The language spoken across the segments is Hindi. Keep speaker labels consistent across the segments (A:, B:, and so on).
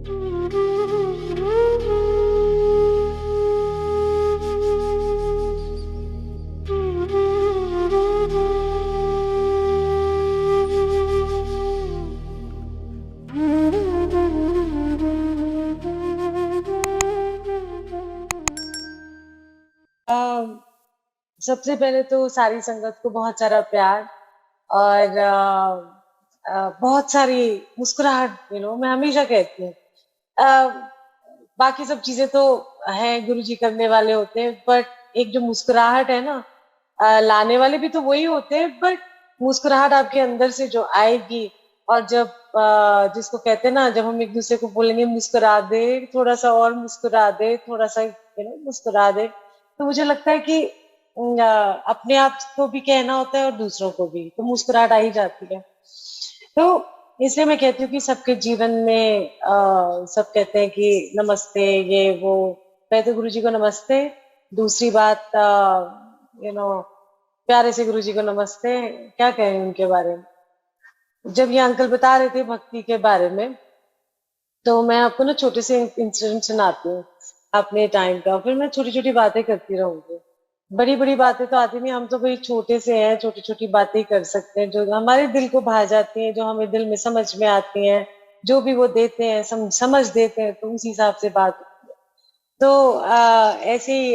A: अ, सबसे पहले तो सारी संगत को बहुत सारा प्यार और बहुत सारी मुस्कुराहट मैं हमेशा कहती हूँ। अ, बाकी सब चीजें तो हैं, गुरुजी करने वाले होते हैं, बट एक जो मुस्कुराहट है ना, लाने वाले भी तो वही होते हैं, बट मुस्कुराहट आपके अंदर से जो आएगी, और जब जिसको कहते हैं ना, जब हम एक दूसरे को बोलेंगे मुस्कुरा दे, थोड़ा सा और मुस्कुरा दे, थोड़ा सा मुस्कुरा दे, तो मुझे लगता है कि अपने आप को भी कहना होता है और दूसरों को भी, तो मुस्कुराहट आ ही जाती है। तो इसलिए मैं कहती हूँ कि सबके जीवन में सब कहते हैं कि नमस्ते, ये वो। पहले तो गुरु जी को नमस्ते। दूसरी बात, प्यारे से गुरु जी को नमस्ते। क्या कहें उनके बारे में। जब ये अंकल बता रहे थे भक्ति के बारे में, तो मैं आपको ना छोटे से इंसिडेंट सुनाती हूँ अपने टाइम का, फिर मैं छोटी छोटी बातें करती रहूंगी। बड़ी बड़ी बातें तो आती नहीं, हम तो भाई छोटे से हैं, छोटी छोटी बातें ही कर सकते हैं जो हमारे दिल को भा जाती हैं, जो हमें दिल में समझ में आती हैं। जो भी वो देते हैं, समझ देते हैं, तो उस हिसाब से बात होती है। तो ऐसे ही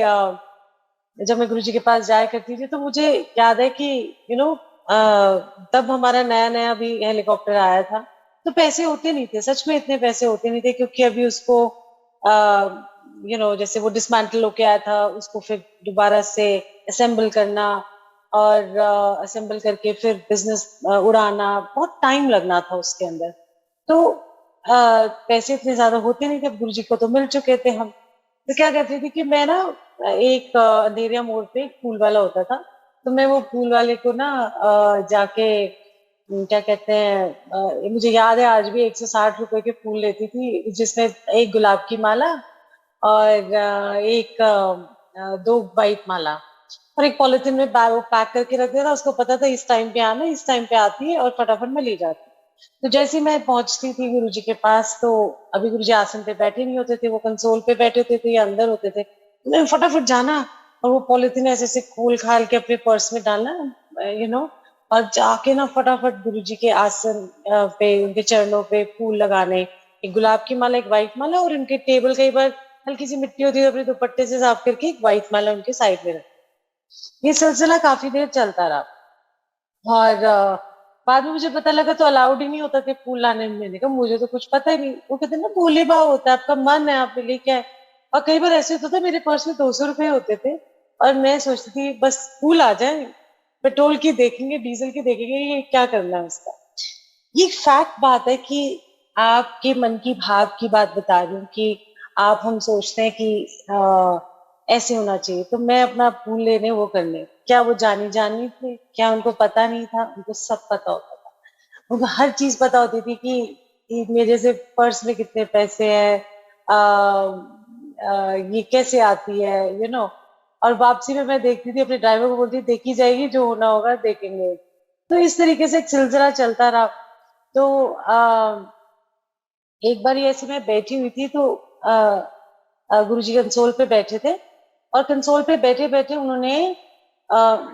A: जब मैं गुरुजी के पास जाया करती थी, तो मुझे याद है कि यू नो तब हमारा नया नया भी हेलीकॉप्टर आया था। तो पैसे होते नहीं थे, सच में इतने पैसे होते नहीं थे, क्योंकि अभी उसको जैसे वो डिसमेंटल होके आया था, उसको फिर दोबारा से असेंबल करना, और असेंबल करके फिर बिजनेस उड़ाना, बहुत टाइम लगना था उसके अंदर। तो पैसे इतने ज्यादा होते नहीं थे, अब गुरुजी को तो मिल चुके थे हम। तो क्या कहती थी कि मैं ना एक अंधेरिया मोड़ पे एक फूल वाला होता था, तो मैं वो फूल वाले को ना जाके क्या कहते हैं, मुझे याद है आज भी, 160 रुपए के फूल लेती थी, जिसमें एक गुलाब की माला और एक दो वाइट माला, और एक पॉलिथीन में वो पैक करके रख दिया था। उसको पता था इस टाइम पे आना, इस टाइम पे आती है, और फटाफट मैं ले जाती। तो जैसे ही मैं पहुंचती थी गुरुजी के पास, तो अभी गुरुजी आसन पे बैठे नहीं होते थे, वो कंसोल पे बैठे होते थे या अंदर होते थे, तो मैं फटाफट जाना और वो पॉलिथीन ऐसे ऐसे खोल खाल के अपने पर्स में डालना, और जाके ना फटाफट गुरुजी के आसन पे, उनके चरणों पे फूल लगाने। एक गुलाब की माला, एक व्हाइट माला, और उनके टेबल कई बार हल्की सी मिट्टी होती है, तो अपने दुपट्टे से साफ करके एक व्हाइट माला उनके साइड में रख। ये सिलसिला काफी देर चलता रहा, और बाद में मुझे पता लगा तो अलाउड ही नहीं होता थे फूल लाने में। मैंने कहा मुझे तो कुछ पता ही नहीं। वो कहते ना, भोले भाव होता है, आपका मन है, आप लेके आए। और कई बार ऐसे होता था, मेरे पर्स में 200 रुपए होते थे, और मैं सोचती थी बस फूल आ जाए, पेट्रोल की देखेंगे, डीजल की देखेंगे, ये क्या करना है उसका। ये फैक्ट बात है कि आपके मन की भाव की बात बता रही हूँ कि आप, हम सोचते हैं कि ऐसे होना चाहिए, तो मैं अपना फूल लेने वो करने, क्या वो जानी जानी थे, क्या उनको पता नहीं था? उनको सब पता होता था। उनको हर चीज पता होती थी कि मेरे से पर्स में कितने पैसे हैं, ये कैसे आती है, और वापसी में मैं देखती थी, अपने ड्राइवर को बोलती थी देखी जाएगी, जो होना होगा देखेंगे। तो इस तरीके से एक सिलसिला चलता रहा। तो एक बार ऐसे मैं बैठी हुई थी, तो गुरुजी कंसोल पे बैठे थे, और कंसोल पे बैठे बैठे उन्होंने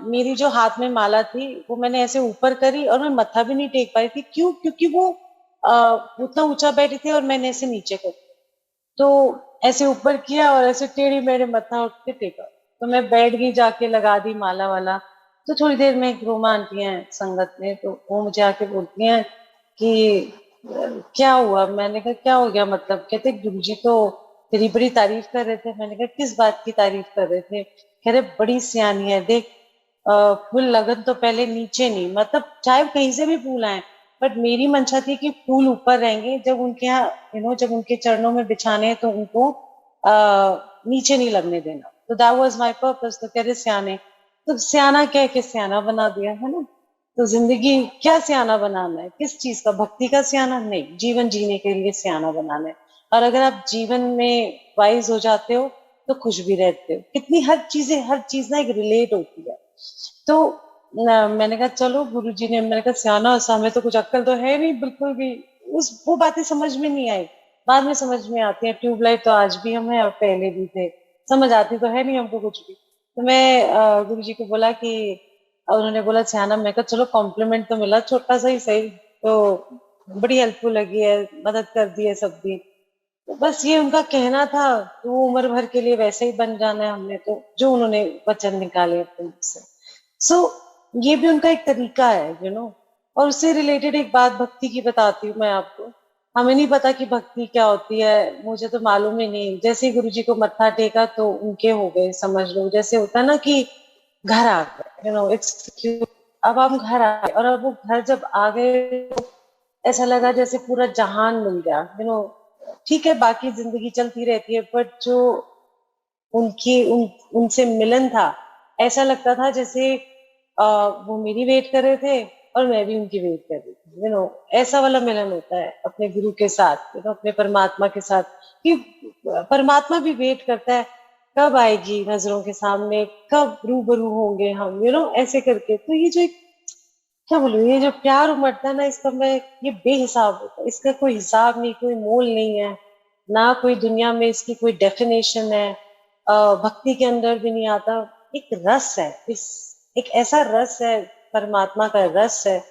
A: मेरी जो हाथ में माला थी, वो मैंने ऐसे ऊपर करी, और मैं मत्था भी नहीं टेक पाई थी। क्यों? क्योंकि वो उतना ऊंचा बैठे थे और मैंने ऐसे नीचे कर, तो ऐसे ऊपर किया और ऐसे टेढ़ी मेढ़े मत्था उठ के टेका, तो मैं बैठ गई, जाके लगा दी माला वाला। तो थोड़ी देर में एक रोमा आंटी हैं संगत में, तो वो मुझे आके बोलती हैं कि क्या हुआ? मैंने कहा क्या हो गया मतलब? कहते गुरुजी तो तेरी बड़ी तारीफ कर रहे थे। मैंने कहा किस बात की तारीफ कर रहे थे? कह रहे बड़ी सियानी है, देख फूल लगन तो पहले नीचे नहीं, मतलब चाहे कहीं से भी फूल आए, बट मेरी मंशा थी कि फूल ऊपर रहेंगे, जब उनके यहाँ जब उनके चरणों में बिछाने हैं, तो उनको नीचे नहीं लगने देना। तो दैट वाज माय पर्पस। तो कह रहे सियाने, तो सियाना कह के सियाना बना दिया है ना। तो जिंदगी क्या सियाना बनाना है? किस चीज का? भक्ति का सियाना नहीं, जीवन जीने के लिए सियाना बनाना है। और अगर आप जीवन में वाइज हो जाते हो, तो खुश भी रहते हो। कितनी हर चीज ना एक रिलेट होती है। तो मैंने कहा चलो, गुरुजी ने, मैंने कहा सियाना सा, हमें तो कुछ अक्ल तो है नहीं बिल्कुल भी, उस वो बातें समझ में नहीं आई। बाद में समझ में आती है। ट्यूबलाइट तो आज भी हम है और पहले भी थे, समझ आती तो है नहीं हमको कुछ भी। तो मैं गुरु जी को बोला कि उन्होंने बोला सयाना, मैं कहा चलो कॉम्प्लीमेंट तो मिला छोटा सा ही सही, तो बड़ी हेल्पफुल लगी है, मदद कर दी है सब दी। तो बस ये उनका कहना था, तो वो उम्र भर के लिए वैसे ही बन जाना है हमने, तो जो उन्होंने वचन निकाले अपने मुंह से। सो ये भी उनका एक तरीका है, और उससे रिलेटेड एक बात भक्ति की बताती हूँ मैं आपको। हमें नहीं पता कि भक्ति क्या होती है, मुझे तो मालूम ही नहीं। जैसे ही गुरु जी को मत्था टेका तो उनके हो गए, समझ लो जैसे होता है ना कि घर आ गए, इट्स, अब हम घर आ गए, और अब वो घर जब आ गए तो ऐसा लगा जैसे पूरा जहान मिल गया। ठीक है, बाकी जिंदगी चलती रहती है, बट जो उनसे मिलन था, ऐसा लगता था जैसे वो मेरी वेट कर रहे थे और मैं भी उनकी वेट कर रही थी। ऐसा वाला मिलन होता है अपने गुरु के साथ, अपने परमात्मा के साथ, कि परमात्मा भी वेट करता है कब आएगी नजरों के सामने, कब रूबरू होंगे हम, ऐसे करके। तो ये जो एक, क्या बोलूं, ये जो प्यार उमड़ता है ना, इसका मैं, ये बेहिसाब होता है, इसका कोई हिसाब नहीं, कोई मोल नहीं है, ना कोई दुनिया में इसकी कोई डेफिनेशन है, भक्ति के अंदर भी नहीं आता। एक रस है, एक ऐसा रस है, परमात्मा का रस है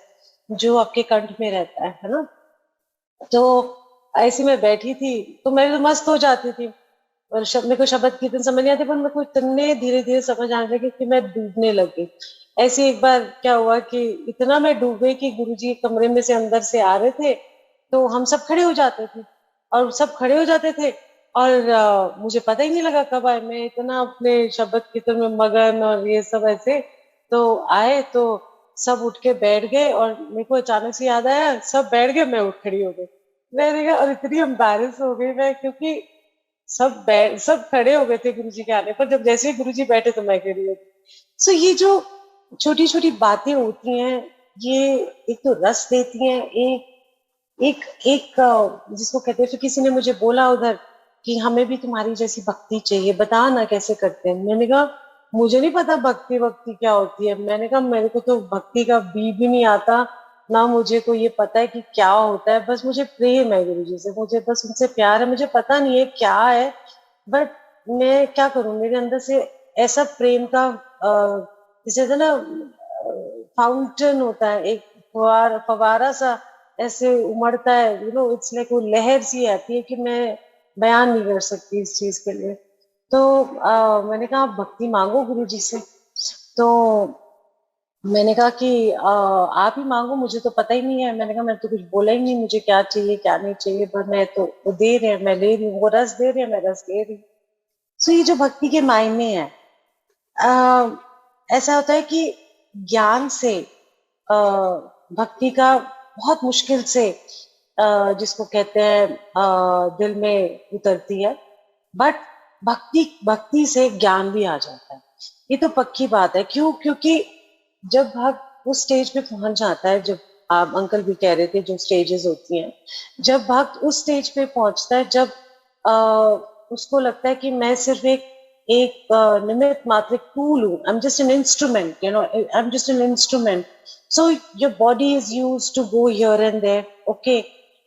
A: जो आपके कंठ में रहता है ना। तो ऐसी मैं बैठी थी, तो मैं तो मस्त हो जाती थी, और मेरे को शब्द कीर्तन समझ नहीं आते, पर मेरे को इतने धीरे धीरे समझ आने लगे कि मैं डूबने लगी। ऐसे एक बार क्या हुआ कि इतना मैं डूब गई कि गुरुजी कमरे में से अंदर से आ रहे थे, तो हम सब खड़े हो जाते थे, और सब खड़े हो जाते थे, और मुझे पता ही नहीं लगा कब आए। मैं इतना अपने शब्द कीर्तन में मगन, और ये सब ऐसे, तो आए तो सब उठ के बैठ गए, और मेरे को अचानक से याद आया, सब बैठ गए, मैं उठ खड़ी हो गई। मैंने कहा, और इतनी एम्बैरेस हो गई मैं, क्योंकि सब खड़े हो गए थे गुरुजी के आने पर, जब जैसे ही गुरुजी बैठे तो मैं खड़ी हो गई। सो ये जो छोटी छोटी बातें होती हैं, ये एक तो रस देती हैं, एक एक जिसको कहते हैं, फिर किसी ने मुझे बोला उधर कि हमें भी तुम्हारी जैसी भक्ति चाहिए, बता ना कैसे करते हैं। मैंने कहा, मुझे नहीं पता भक्ति भक्ति क्या होती है। मैंने कहा, मेरे को तो भक्ति का बी भी नहीं आता, ना मुझे को ये पता है कि क्या होता है। बस मुझे प्रेम है गुरु जी से, मुझे बस उनसे प्यार है, मुझे पता नहीं है क्या है, बट मैं क्या करूं, मेरे अंदर से ऐसा प्रेम का जैसे ना फाउंटेन होता है, एक फवारा सा ऐसे उमड़ता है, इट्स लाइक वो लहर सी आती है कि मैं बयान नहीं कर सकती इस चीज के लिए। तो मैंने कहा, आप भक्ति मांगो गुरु जी से। तो मैंने कहा कि आप ही मांगो, मुझे तो पता ही नहीं है। मैंने कहा, मैं तो कुछ बोला ही नहीं, मुझे क्या चाहिए क्या नहीं चाहिए, पर मैं तो वो दे रहे हैं, मैं ले रही हूँ, वो रस दे रहे हैं, मैं रस दे रही हूँ। सो ये जो भक्ति के मायने हैं, ऐसा होता है कि ज्ञान से भक्ति का बहुत मुश्किल से जिसको कहते हैं दिल में उतरती है, बट भक्ति भक्ति से ज्ञान भी आ जाता है। ये तो पक्की बात है। क्यों? क्योंकि जब भक्त उस स्टेज पे पहुंच जाता है, जब आप अंकल भी कह रहे थे जो स्टेजेस होती हैं, जब भक्त उस स्टेज पे पहुंचता है, जब उसको लगता है कि मैं सिर्फ एक एक निमित्त मात्र, एक टूल हूँ, I am just an instrument, I am just an instrument. So your body is used to go here and there, okay,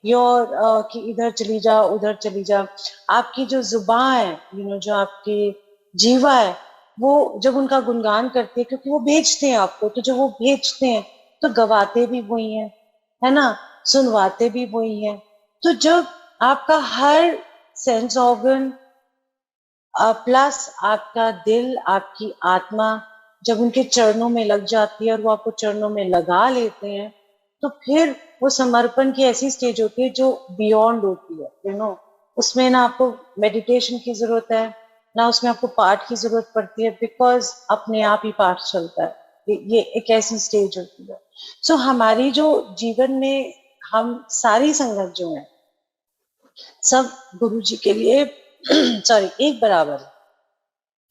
A: your कि इधर चली जा उधर चली जा। आपकी जो जुबान है, जो आपकी जीवा है, वो जब उनका गुणगान करती है, क्योंकि वो भेजते हैं आपको, तो जब वो भेजते हैं तो गवाते भी वही हैं, है ना, सुनवाते भी वही हैं। तो जब आपका हर सेंस ऑर्गन प्लस आपका दिल, आपकी आत्मा जब उनके चरणों में लग जाती है, और वो आपको चरणों में लगा लेते हैं, तो फिर वो समर्पण की ऐसी स्टेज होती है जो बियॉन्ड होती है, उसमें ना आपको मेडिटेशन की जरूरत है, ना उसमें आपको पाठ की जरूरत पड़ती है, बिकॉज अपने आप ही पाठ चलता है। ये एक ऐसी स्टेज होती है। सो हमारी जो जीवन में हम सारी संगत जो है, सब गुरु जी के लिए सॉरी एक बराबर है।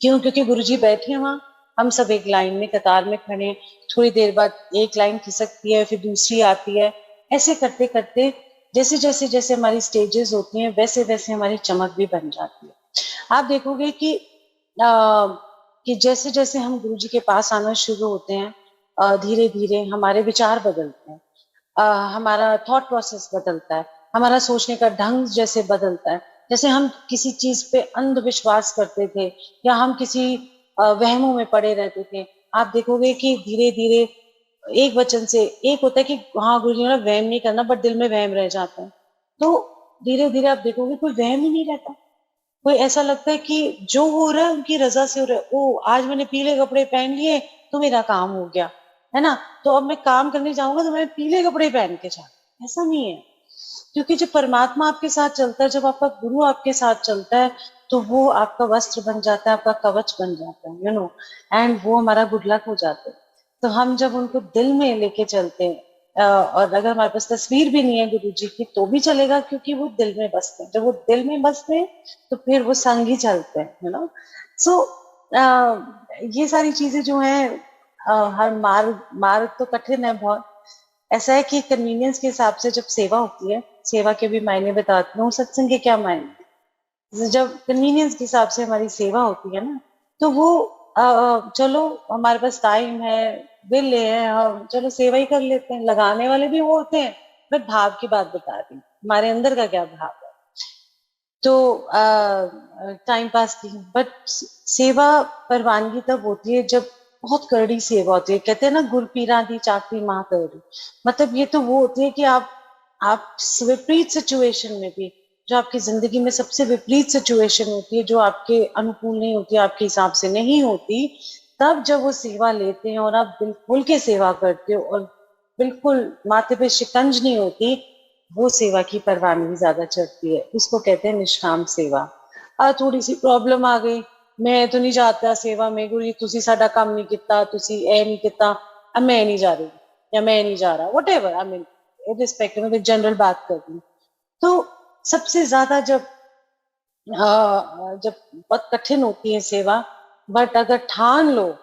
A: क्यों? क्योंकि गुरु जी बैठे हैं वहां, हम सब एक लाइन में कतार में खड़े हैं, थोड़ी देर बाद एक लाइन खिसकती है, फिर दूसरी आती है, ऐसे करते करते जैसे जैसे जैसे हमारी स्टेजेस होती हैं, वैसे वैसे हमारी चमक भी बन जाती है। आप देखोगे कि जैसे जैसे हम गुरु जी के पास आना शुरू होते हैं, धीरे धीरे हमारे विचार बदलते हैं, हमारा थॉट प्रोसेस बदलता है, हमारा सोचने का ढंग जैसे बदलता है, जैसे हम किसी चीज पे अंधविश्वास करते थे या हम किसी वहमों में पड़े रहते थे, आप देखोगे कि धीरे धीरे एक वचन से एक होता है कि हाँ गुरु जी ने वहम नहीं करना, बट दिल में वहम रह जाता है। तो धीरे धीरे आप देखोगे कोई वहम ही नहीं रहता, कोई ऐसा लगता है कि जो हो रहा है उनकी रजा से हो रहा है। ओ आज मैंने पीले कपड़े पहन लिए तो मेरा काम हो गया, है ना, तो अब मैं काम करने जाऊंगा तो मैं पीले कपड़े पहन के जाऊँ, ऐसा नहीं है। क्योंकि जब परमात्मा आपके साथ चलता है, जब आपका गुरु आपके साथ चलता है, तो वो आपका वस्त्र बन जाता है, आपका कवच बन जाता है, एंड वो हमारा गुड लक हो जाता है। तो हम जब उनको दिल में लेके चलते हैं, और अगर हमारे पास तस्वीर भी नहीं है गुरु जी की तो भी चलेगा, क्योंकि वो दिल में बसते हैं। जब वो दिल में बसते हैं तो फिर वो संग ही चलते हैं, सो ये सारी चीजें जो है, हर मार्ग मार्ग तो कठिन है बहुत। ऐसा है कि कन्वीनियंस के हिसाब से जब सेवा होती है, सेवा के भी मायने बताती हूँ, सत्संग के क्या मायने। जब कन्वीनियंस के हिसाब से हमारी सेवा होती है ना, तो वो चलो हमारे पास टाइम है, बिल है, हम चलो सेवा ही कर लेते हैं, लगाने वाले भी वो होते हैं। बट भाव की बात बता रही हूँ, हमारे अंदर का क्या भाव है। तो टाइम पास की, बट सेवा परवानगी तब होती है जब बहुत कड़ी सेवा होती है। कहते हैं ना, गुर पीरा दी चाकरी माँ करी। मतलब ये तो वो होती है कि आप विपरीत सिचुएशन में भी, जो आपकी जिंदगी में सबसे विपरीत सिचुएशन होती है, जो आपके अनुकूल नहीं होती, आपके हिसाब से नहीं होती, तब जब वो सेवा लेते हैं और आप दिल खोल के सेवा करते हो और बिल्कुल माथे पे शिकंज नहीं होती, वो सेवा की परवानगी ज्यादा चढ़ती है। उसको कहते हैं निष्काम सेवा। थोड़ी सी प्रॉब्लम आ गई, मैं तो नहीं जाता सेवा में, गुरु जी तुसी साडा काम नहीं किता, तुसी ए नहीं किता, अब मैं नहीं जा रही या मैं नहीं जा रहा, what ever, I mean respect में जनरल बात कर रही हूँ। तो सबसे ज्यादा जब बहुत कठिन होती है सेवा, बट अगर ठान लो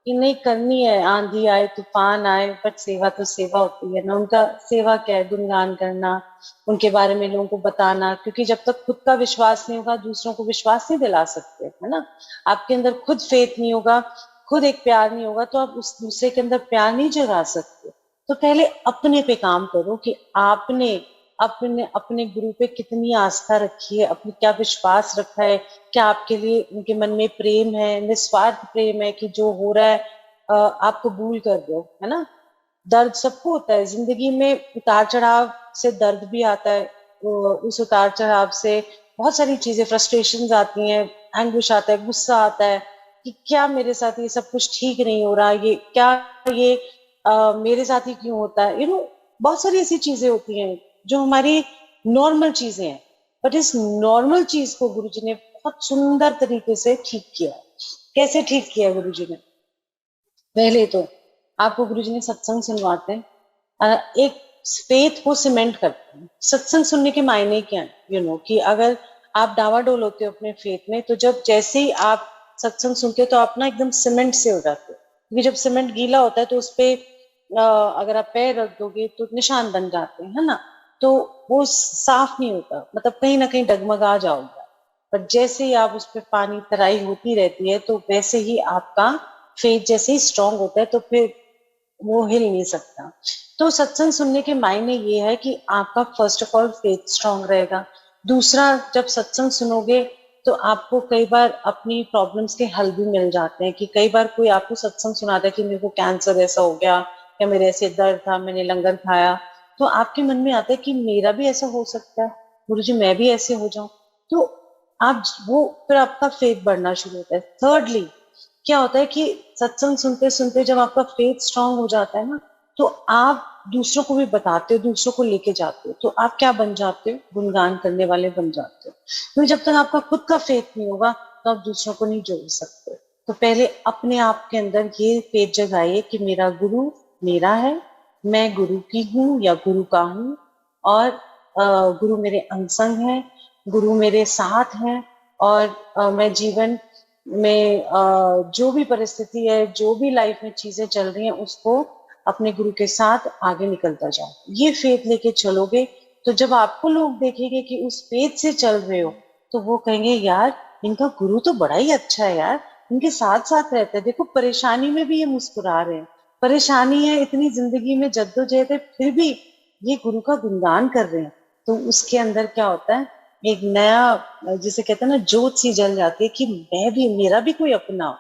A: कि नहीं करनी है, आंधी आए तूफान आए, बट सेवा तो सेवा होती है ना। उनका सेवा क्या है, गुणगान करना, उनके बारे में लोगों को बताना, क्योंकि जब तक खुद का विश्वास नहीं होगा दूसरों को विश्वास नहीं दिला सकते, है ना। आपके अंदर खुद फेथ नहीं होगा, खुद एक प्यार नहीं होगा, तो आप उस दूसरे के अंदर प्यार नहीं जगा सकते। तो पहले अपने पे काम करो कि आपने अपने अपने गुरु पे कितनी आस्था रखी है, अपने क्या विश्वास रखा है, क्या आपके लिए उनके मन में प्रेम है, निस्वार्थ प्रेम है कि जो हो रहा है आप कबूल कर दो, है ना। दर्द सबको होता है जिंदगी में, उतार चढ़ाव से दर्द भी आता है। उस उतार चढ़ाव से बहुत सारी चीजें, फ्रस्ट्रेशन आती हैं, एंग्विश आता है, गुस्सा आता है कि क्या मेरे साथ ये सब कुछ ठीक नहीं हो रहा, ये क्या, ये मेरे साथ ही क्यों होता है, बहुत सारी ऐसी चीजें होती हैं जो हमारी नॉर्मल चीजें हैं। बट इस नॉर्मल चीज को गुरुजी ने बहुत सुंदर तरीके से ठीक किया। कैसे ठीक किया गुरुजी ने? पहले तो आपको गुरुजी ने सत्संग सुनवाते हैं, एक फेथ को सीमेंट करते हैं। सत्संग सुनने के मायने क्या है, कि अगर आप डावाडोल होते हो अपने फेथ में, तो जब जैसे ही आप सत्संग सुनते हो तो आप ना एकदम सीमेंट से हो जाते हो, क्योंकि जब सीमेंट गीला होता है तो उस पे अगर आप पैर रख दोगे तो निशान बन जाते हैं, है ना। तो वो साफ नहीं होता, मतलब कहीं ना कहीं डगमगा जाओगे। पर जैसे ही आप उस पर पानी तराई होती रहती है, तो वैसे ही आपका फेथ जैसे ही स्ट्रांग होता है, तो फिर वो हिल नहीं सकता। तो सत्संग सुनने के मायने ये है कि आपका first of all faith strong रहेगा। दूसरा, जब सत्संग सुनोगे तो आपको कई बार अपनी प्रॉब्लम्स के हल भी मिल जाते हैं। कि कई बार कोई आपको सत्संग सुनाता है कि मेरे को कैंसर ऐसा हो गया, या मेरे ऐसे दर्द था, मैंने लंगर खाया, तो आपके मन में आता है कि मेरा भी ऐसा हो सकता है, गुरुजी मैं भी ऐसे हो जाऊं। तो आप वो फिर आपका फेथ बढ़ना शुरू होता है। थर्डली क्या होता है कि सत्संग सुनते सुनते जब आपका फेथ स्ट्रांग हो जाता है ना, तो आप दूसरों को भी बताते हो, दूसरों को लेके जाते हो, तो आप क्या बन जाते हो, गुणगान करने वाले बन जाते हो। क्योंकि जब तक आपका खुद का फेथ नहीं होगा तो आप दूसरों को नहीं जोड़ सकते। तो पहले अपने आप के अंदर ये फेथ जगाइए कि मेरा गुरु मेरा है, मैं गुरु की हूँ या गुरु का हूँ, और गुरु मेरे अंग है, गुरु मेरे साथ है, और मैं जीवन में जो भी परिस्थिति है, जो भी लाइफ में चीजें चल रही हैं, उसको अपने गुरु के साथ आगे निकलता जाओ। ये फेथ लेके चलोगे, तो जब आपको लोग देखेंगे कि उस फेथ से चल रहे हो, तो वो कहेंगे यार इनका गुरु तो बड़ा ही अच्छा है यार, इनके साथ साथ रहते हैं, देखो परेशानी में भी ये मुस्कुरा रहे हैं, परेशानी है इतनी जिंदगी में, जद्दोजहद है, फिर भी ये गुरु का गुणगान कर रहे हैं। तो उसके अंदर क्या होता है, एक नया जिसे कहते हैं ना जोत सी जल जाती है कि मैं भी, मेरा भी कोई अपना हो।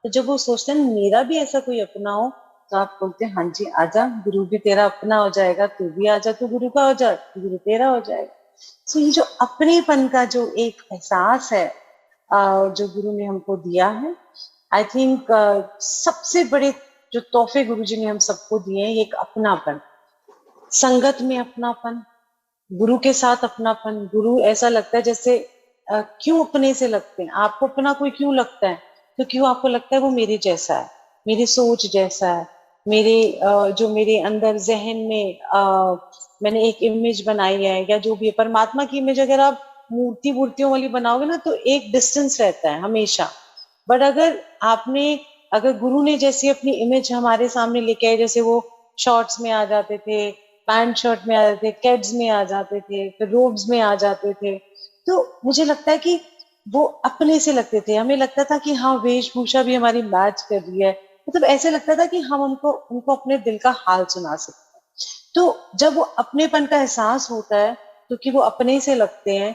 A: तो जब वो सोचते हैं मेरा भी ऐसा कोई अपना हो, तो आप बोलते हैं हाँ जी आजा, गुरु भी तेरा अपना हो जाएगा, तू भी आजा, तू गुरु का हो जा, गुरु तेरा हो जाएगा। सो ये जो अपनेपन का जो एक एहसास है जो गुरु ने हमको दिया है, आई थिंक सबसे बड़े जो तोहफे गुरु जी ने हम सबको दिए हैं, ये एक अपनापन, संगत में अपनापन, गुरु के साथ अपनापन। गुरु ऐसा लगता है जैसे क्यों अपने से लगते हैं, आपको अपना कोई क्यों लगता है, तो क्यों आपको लगता है वो मेरे जैसा है, मेरी सोच जैसा है, मेरे जो मेरे अंदर जहन में मैंने एक इमेज बनाई है, या जो भी है परमात्मा की इमेज, अगर आप मूर्तियों वाली बनाओगे ना तो एक डिस्टेंस रहता है हमेशा। बट अगर गुरु ने जैसी अपनी इमेज हमारे सामने लेके आए, जैसे वो शॉर्ट्स में आ जाते थे, पैंट शर्ट में आ जाते थे, कैड्स में आ जाते थे, फिर रोब्स में आ जाते थे, तो मुझे लगता है कि वो अपने से लगते थे। हमें लगता था कि हाँ वेशभूषा भी हमारी मैच कर रही है, मतलब ऐसे लगता था कि हम उनको उनको अपने दिल का हाल सुना सकते हैं। तो जब वो अपनेपन का एहसास होता है, क्योंकि वो अपने से लगते हैं,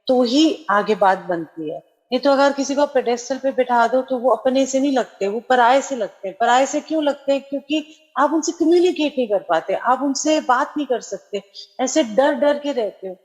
A: तो ही आगे बात बनती है। नहीं तो अगर किसी को पेडेस्टल पे बिठा दो तो वो अपने से नहीं लगते, वो पराये से लगते हैं। पराये से क्यों लगते हैं? क्योंकि आप उनसे कम्युनिकेट नहीं कर पाते, आप उनसे बात नहीं कर सकते, ऐसे डर डर के रहते हो।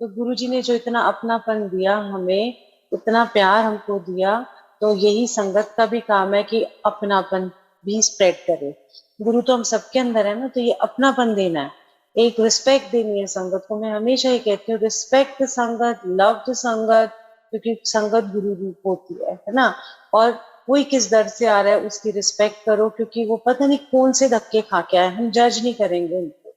A: तो गुरुजी ने जो इतना अपनापन दिया हमें, इतना प्यार हमको दिया, तो यही संगत का भी काम है कि अपनापन भी स्प्रेड करे। गुरु तो हम सबके अंदर है ना, तो ये अपनापन देना है, एक रिस्पेक्ट देनी है संगत को। मैं हमेशा ही कहती हूँ रिस्पेक्ट संगत, लव द संगत, क्योंकि संगत गुरु रूप होती है ना। और कोई किस दर से आ रहा है उसकी रिस्पेक्ट करो, क्योंकि वो पता नहीं कौन से धक्के खा के आए, हम जज नहीं करेंगे उनको।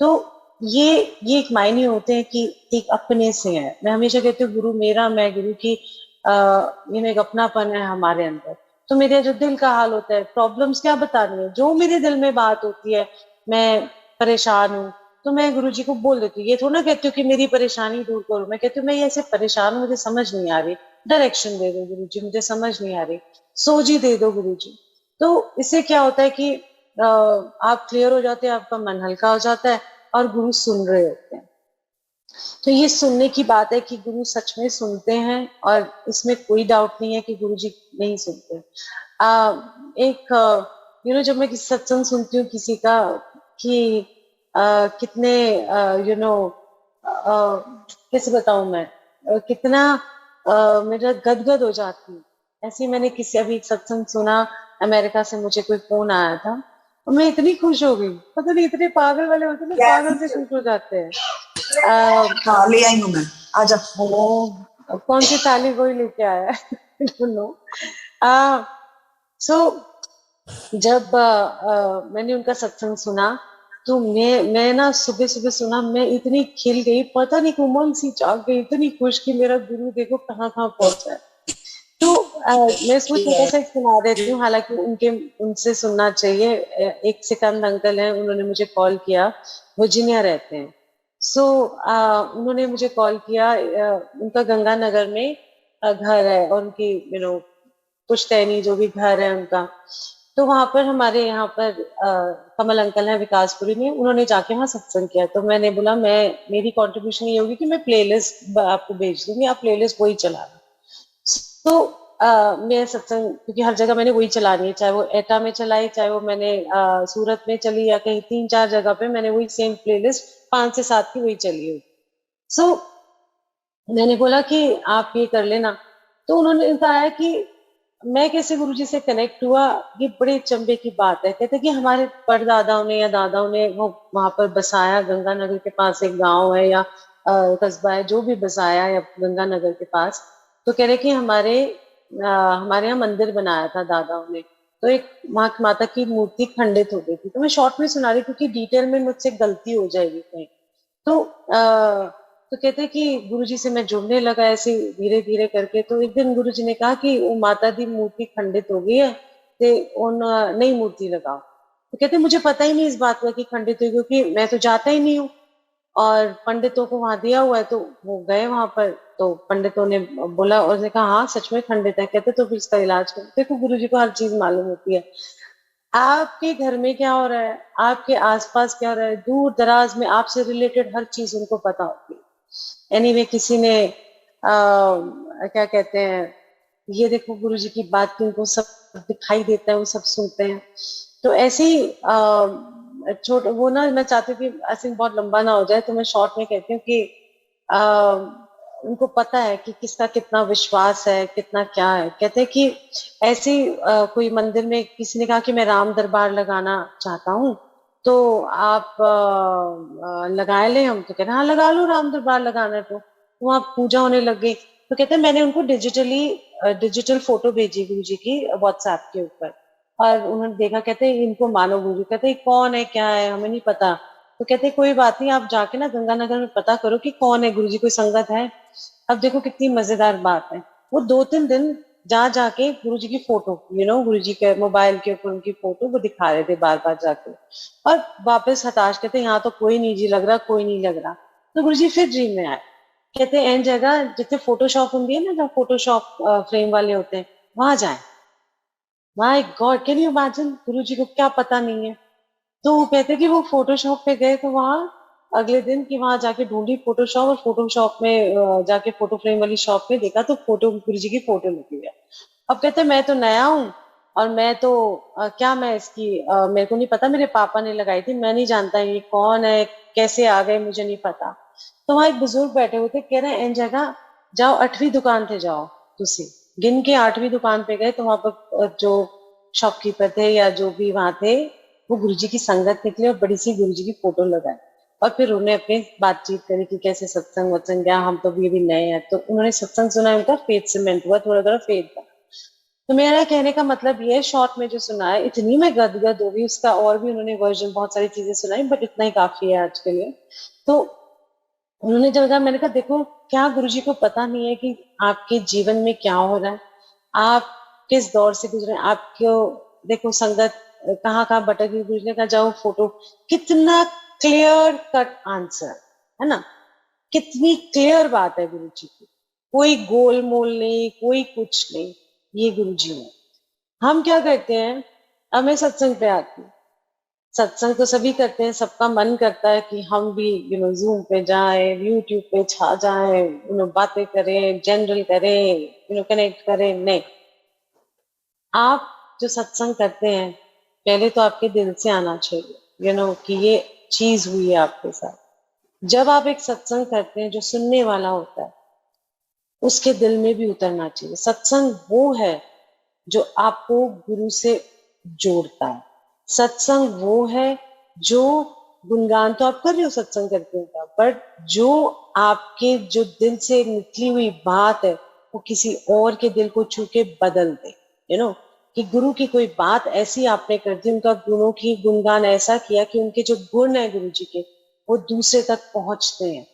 A: तो ये ये एक मायने होते हैं कि एक अपने से है। मैं हमेशा कहती हूँ गुरु मेरा, मैं गुरु की, ये एक अपनापन है हमारे अंदर। तो मेरे जो दिल का हाल होता है, प्रॉब्लम्स क्या बतानी है, जो मेरे दिल में बात होती है, मैं परेशान हूँ तो मैं गुरुजी को बोल देती हूँ। ये थोड़ा ना कहती हूँ कि मेरी परेशानी दूर करो, मैं कहती हूँ मैं ये ऐसे परेशान हूँ, मुझे समझ नहीं आ रही, डायरेक्शन दे दो गुरुजी, मुझे समझ नहीं आ रही, सोझी दे दो गुरुजी। तो इससे क्या होता है कि आप क्लियर हो जाते हैं, आपका मन हल्का हो जाता है, और गुरु सुन रहे होते हैं। तो ये सुनने की बात है कि गुरु सच में सुनते हैं, और इसमें कोई डाउट नहीं है कि गुरु जी नहीं सुनते। एक जब मैं किसी सत्संग सुनती हूँ किसी का, कि कितने कैसे बताऊं मैं, कितना मेरा गदगद हो जाती हूँ। ऐसे ही मैंने किसी अभी एक सत्संग सुना, अमेरिका से मुझे कोई फोन आया था, और मैं इतनी खुश हो गई, पता नहीं, इतने पागल वाले होते हैं ना, पागल से खुश हो जाते हैं।
B: हाँ ले आई हूँ मैं, आजा।
A: हेलो, अब कौन सी थाली कोई लेके आया है नो। सो जब मैंने उनका सत्संग सुना, तो मैं ना सुबह सुबह सुना, मैं इतनी खिल गई, पता नहीं उमंग सी जाग गई, इतनी खुश कि मेरा गुरु देखो कहाँ कहाँ पहुंचा है। तो मैं इसको छोटा सा एक सुना देती हूँ, हालांकि उनसे सुनना चाहिए। एक सिकंद अंकल हैं, उन्होंने मुझे कॉल किया, वर्जीनिया रहते हैं। सो उन्होंने मुझे कॉल किया, उनका गंगानगर में घर है, और उनकी पुश्तैनी जो भी घर है उनका, तो वहां पर हमारे यहाँ पर कमल अंकल है विकासपुरी में, उन्होंने जाके वहां सत्संग किया। तो मैंने बोला मेरी कंट्रीब्यूशन ये होगी कि मैं प्लेलिस्ट आपको भेज दूंगी, आप प्लेलिस्ट वही चलाना। तो मैं सत्संग, क्योंकि हर जगह मैंने वही चलानी है, चाहे वो एटा में चलाई, चाहे वो मैंने सूरत में चली, या कहीं 3-4 जगह पे मैंने वही सेम प्लेलिस्ट 5 से 7 की वही चली हुई। सो मैंने बोला कि आप ये कर लेना। तो उन्होंने कहा कि मैं कैसे गुरुजी से कनेक्ट हुआ, ये बड़े चंबे की बात है। कहते कि हमारे परदादाओं ने या दादाओं ने वो वहां पर बसाया, गंगानगर के पास एक गांव है या कस्बा है, जो भी बसाया या गंगानगर के पास। तो कह रहे कि हमारे यहाँ मंदिर बनाया था दादाओं ने, तो एक वहां की माता की मूर्ति खंडित हो गई थी। तो मैं शॉर्ट में सुना रही क्योंकि डिटेल में मुझसे गलती हो जाएगी कहीं। तो तो कहते कि गुरुजी से मैं जुड़ने लगा ऐसे धीरे धीरे करके। तो एक दिन गुरुजी ने कहा कि वो माता दी मूर्ति खंडित हो गई है, ते उन नई मूर्ति लगाओ। तो कहते मुझे पता ही नहीं इस बात का कि खंडित हुई, क्योंकि मैं तो जाता ही नहीं हूँ, और पंडितों को वहां दिया हुआ है। तो वो गए वहां पर, तो पंडितों ने बोला, और उसने कहा हाँ सच में खंडित है। कहते तो फिर इसका इलाज करो। देखो गुरुजी को हर चीज मालूम होती है, आपके घर में क्या हो रहा है, आपके आसपास क्या हो रहा है, दूर दराज में आपसे रिलेटेड हर चीज उनको पता होती है। एनीवे किसी ने क्या कहते हैं, ये देखो गुरुजी की बात की, उनको सब दिखाई देता है, वो सब सुनते हैं। तो ऐसे ही छोट वो ना, मैं चाहती हूँ कि ऐसे बहुत लंबा ना हो जाए, तो मैं शॉर्ट में कहती हूँ कि आ, उनको पता है कि किसका कितना विश्वास है, कितना क्या है। कहते हैं कि ऐसे ही कोई मंदिर में किसी ने कहा कि मैं राम दरबार लगाना चाहता हूँ, तो आप लगाए ले। हम तो कह रहे हैं हाँ लगा लो, राम दरबार लगाना है तो वहां पूजा होने लग गई। तो कहते हैं मैंने उनको डिजिटल फोटो भेजी गुरु जी की व्हाट्सएप के ऊपर, और उन्होंने देखा, कहते हैं इनको मानो गुरु। कहते हैं कौन है, क्या है, हमें नहीं पता। तो कहते हैं कोई बात नहीं, आप जाके ना गंगानगर में पता करो कि कौन है गुरु जी, कोई संगत है। अब देखो कितनी मजेदार बात है, वो 2-3 दिन जा जाके गुरु जी की फोटो, गुरु जी के मोबाइल के ऊपर उनकी फोटो वो दिखा रहे थे बार बार जाके, और वापस हताश, कहते यहाँ तो कोई नहीं जी लग रहा, कोई नहीं लग रहा। तो गुरु जी फिर ड्रीम में आए। कहते हैं एन जगह जितने फोटोशॉप होती है ना, जहाँ फोटोशॉप फ्रेम वाले होते हैं, वहां जाए। My God, can you imagine, गुरु जी को क्या पता नहीं है। तो वो कहते कि वो फोटोशॉप पे गए, तो वहां अगले दिन की वहां जाके ढूंढी फोटोशॉप, और फोटोशॉप में जाके फोटो फ्रेम वाली शॉप में देखा तो फोटो गुरु जी की फोटो लगी है। अब कहते मैं तो नया हूँ, और मैं तो क्या मैं इसकी मेरे को नहीं पता, मेरे पापा ने लगाई थी, मैं नहीं जानता ये कौन है, कैसे आ गए मुझे नहीं पता। तो वहां एक बुजुर्ग बैठे हुए थे, कह रहे हैं इन जगह जाओ, 8वीं दुकान पे जाओ। तुसी गिन के 8वीं दुकान पे गए, तो वहां पर जो शॉपकीपर थे या जो भी वहां थे, वो गुरुजी की संगत निकले और बड़ी सी गुरुजी की फोटो लगाई। और फिर उन्हें अपनी बातचीत करी कि कैसे सत्संग वत्संग, क्या हम तो भी अभी नए हैं। तो उन्होंने सत्संग सुना, उनका फेथ सीमेंट हुआ, थोड़ा थोड़ा फेथ था। तो मेरा कहने का मतलब ये है, शॉर्ट में जो सुना है, इतनी मैं गदगद हो गई, उसका और भी उन्होंने वर्जन बहुत सारी चीजें सुनाई, बट इतना ही काफी है आज के लिए। तो उन्होंने जब कहा, मैंने कहा देखो, क्या गुरुजी को पता नहीं है कि आपके जीवन में क्या हो रहा है, आप किस दौर से गुजरे हैं, आपको देखो संगत कहाँ कहाँ भटक गई। गुरुजी ने कहा जाओ फोटो, कितना क्लियर कट आंसर है ना, कितनी क्लियर बात है गुरु जी की, कोई गोल मोल नहीं, कोई कुछ नहीं। ये गुरु जी ने, हम क्या करते हैं, हमें सत्संग पे आती है, सत्संग तो सभी करते हैं, सबका मन करता है कि हम भी जूम पे जाएं, यूट्यूब पे छा जाएं, बातें करें, जनरल करें, कनेक्ट करें। नहीं, आप जो सत्संग करते हैं, पहले तो आपके दिल से आना चाहिए, कि ये चीज हुई है आपके साथ। जब आप एक सत्संग करते हैं, जो सुनने वाला होता है उसके दिल में भी उतरना चाहिए। सत्संग वो है जो आपको गुरु से जोड़ता है। सत्संग वो है जो, गुणगान तो आप कर रहे हो सत्संग करते हैं, बट जो आपके जो दिल से निकली हुई बात है, वो किसी और के दिल को छू के बदल दे। कि गुरु की कोई बात ऐसी आपने कर दी, उनका गुणों की गुणगान ऐसा किया कि उनके जो गुण है गुरु जी के, वो दूसरे तक पहुंचते हैं।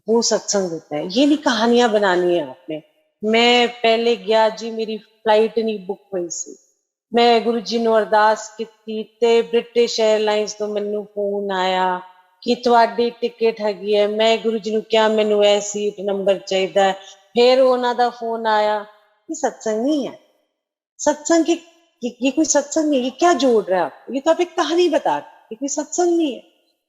A: वो सत्संग होता है। ये नहीं कहानियां बनानी है आपने, मैं पहले गया जी, मेरी फ्लाइट नहीं बुक हुई सी, मैं गुरु जी ਨੂੰ ਅਰਦਾਸ ਕੀਤੀ ਤੇ ਬ੍ਰਿਟਿਸ਼ 에ਅਰਲਾਈਨਸ ਤੋਂ ਮੈਨੂੰ ਫੋਨ ਆਇਆ ਕਿ ਤੁਹਾਡੀ ਟਿਕਟ ਹੈਗੀ ਹੈ। ਮੈਂ ਗੁਰੂ ਜੀ ਨੂੰ ਕਿਹਾ ਮੈਨੂੰ ਇਹ ਸੀਟ ਨੰਬਰ ਚਾਹੀਦਾ ਹੈ, फिर ਉਹਨਾਂ ਦਾ फोन आया। ये सत्संग नहीं है। सत्संग की ये कोई सत्संग नहीं, ये क्या जोड़ रहा है आपको, ये तो आप एक कहानी बता रहे, ये कोई सत्संग नहीं है।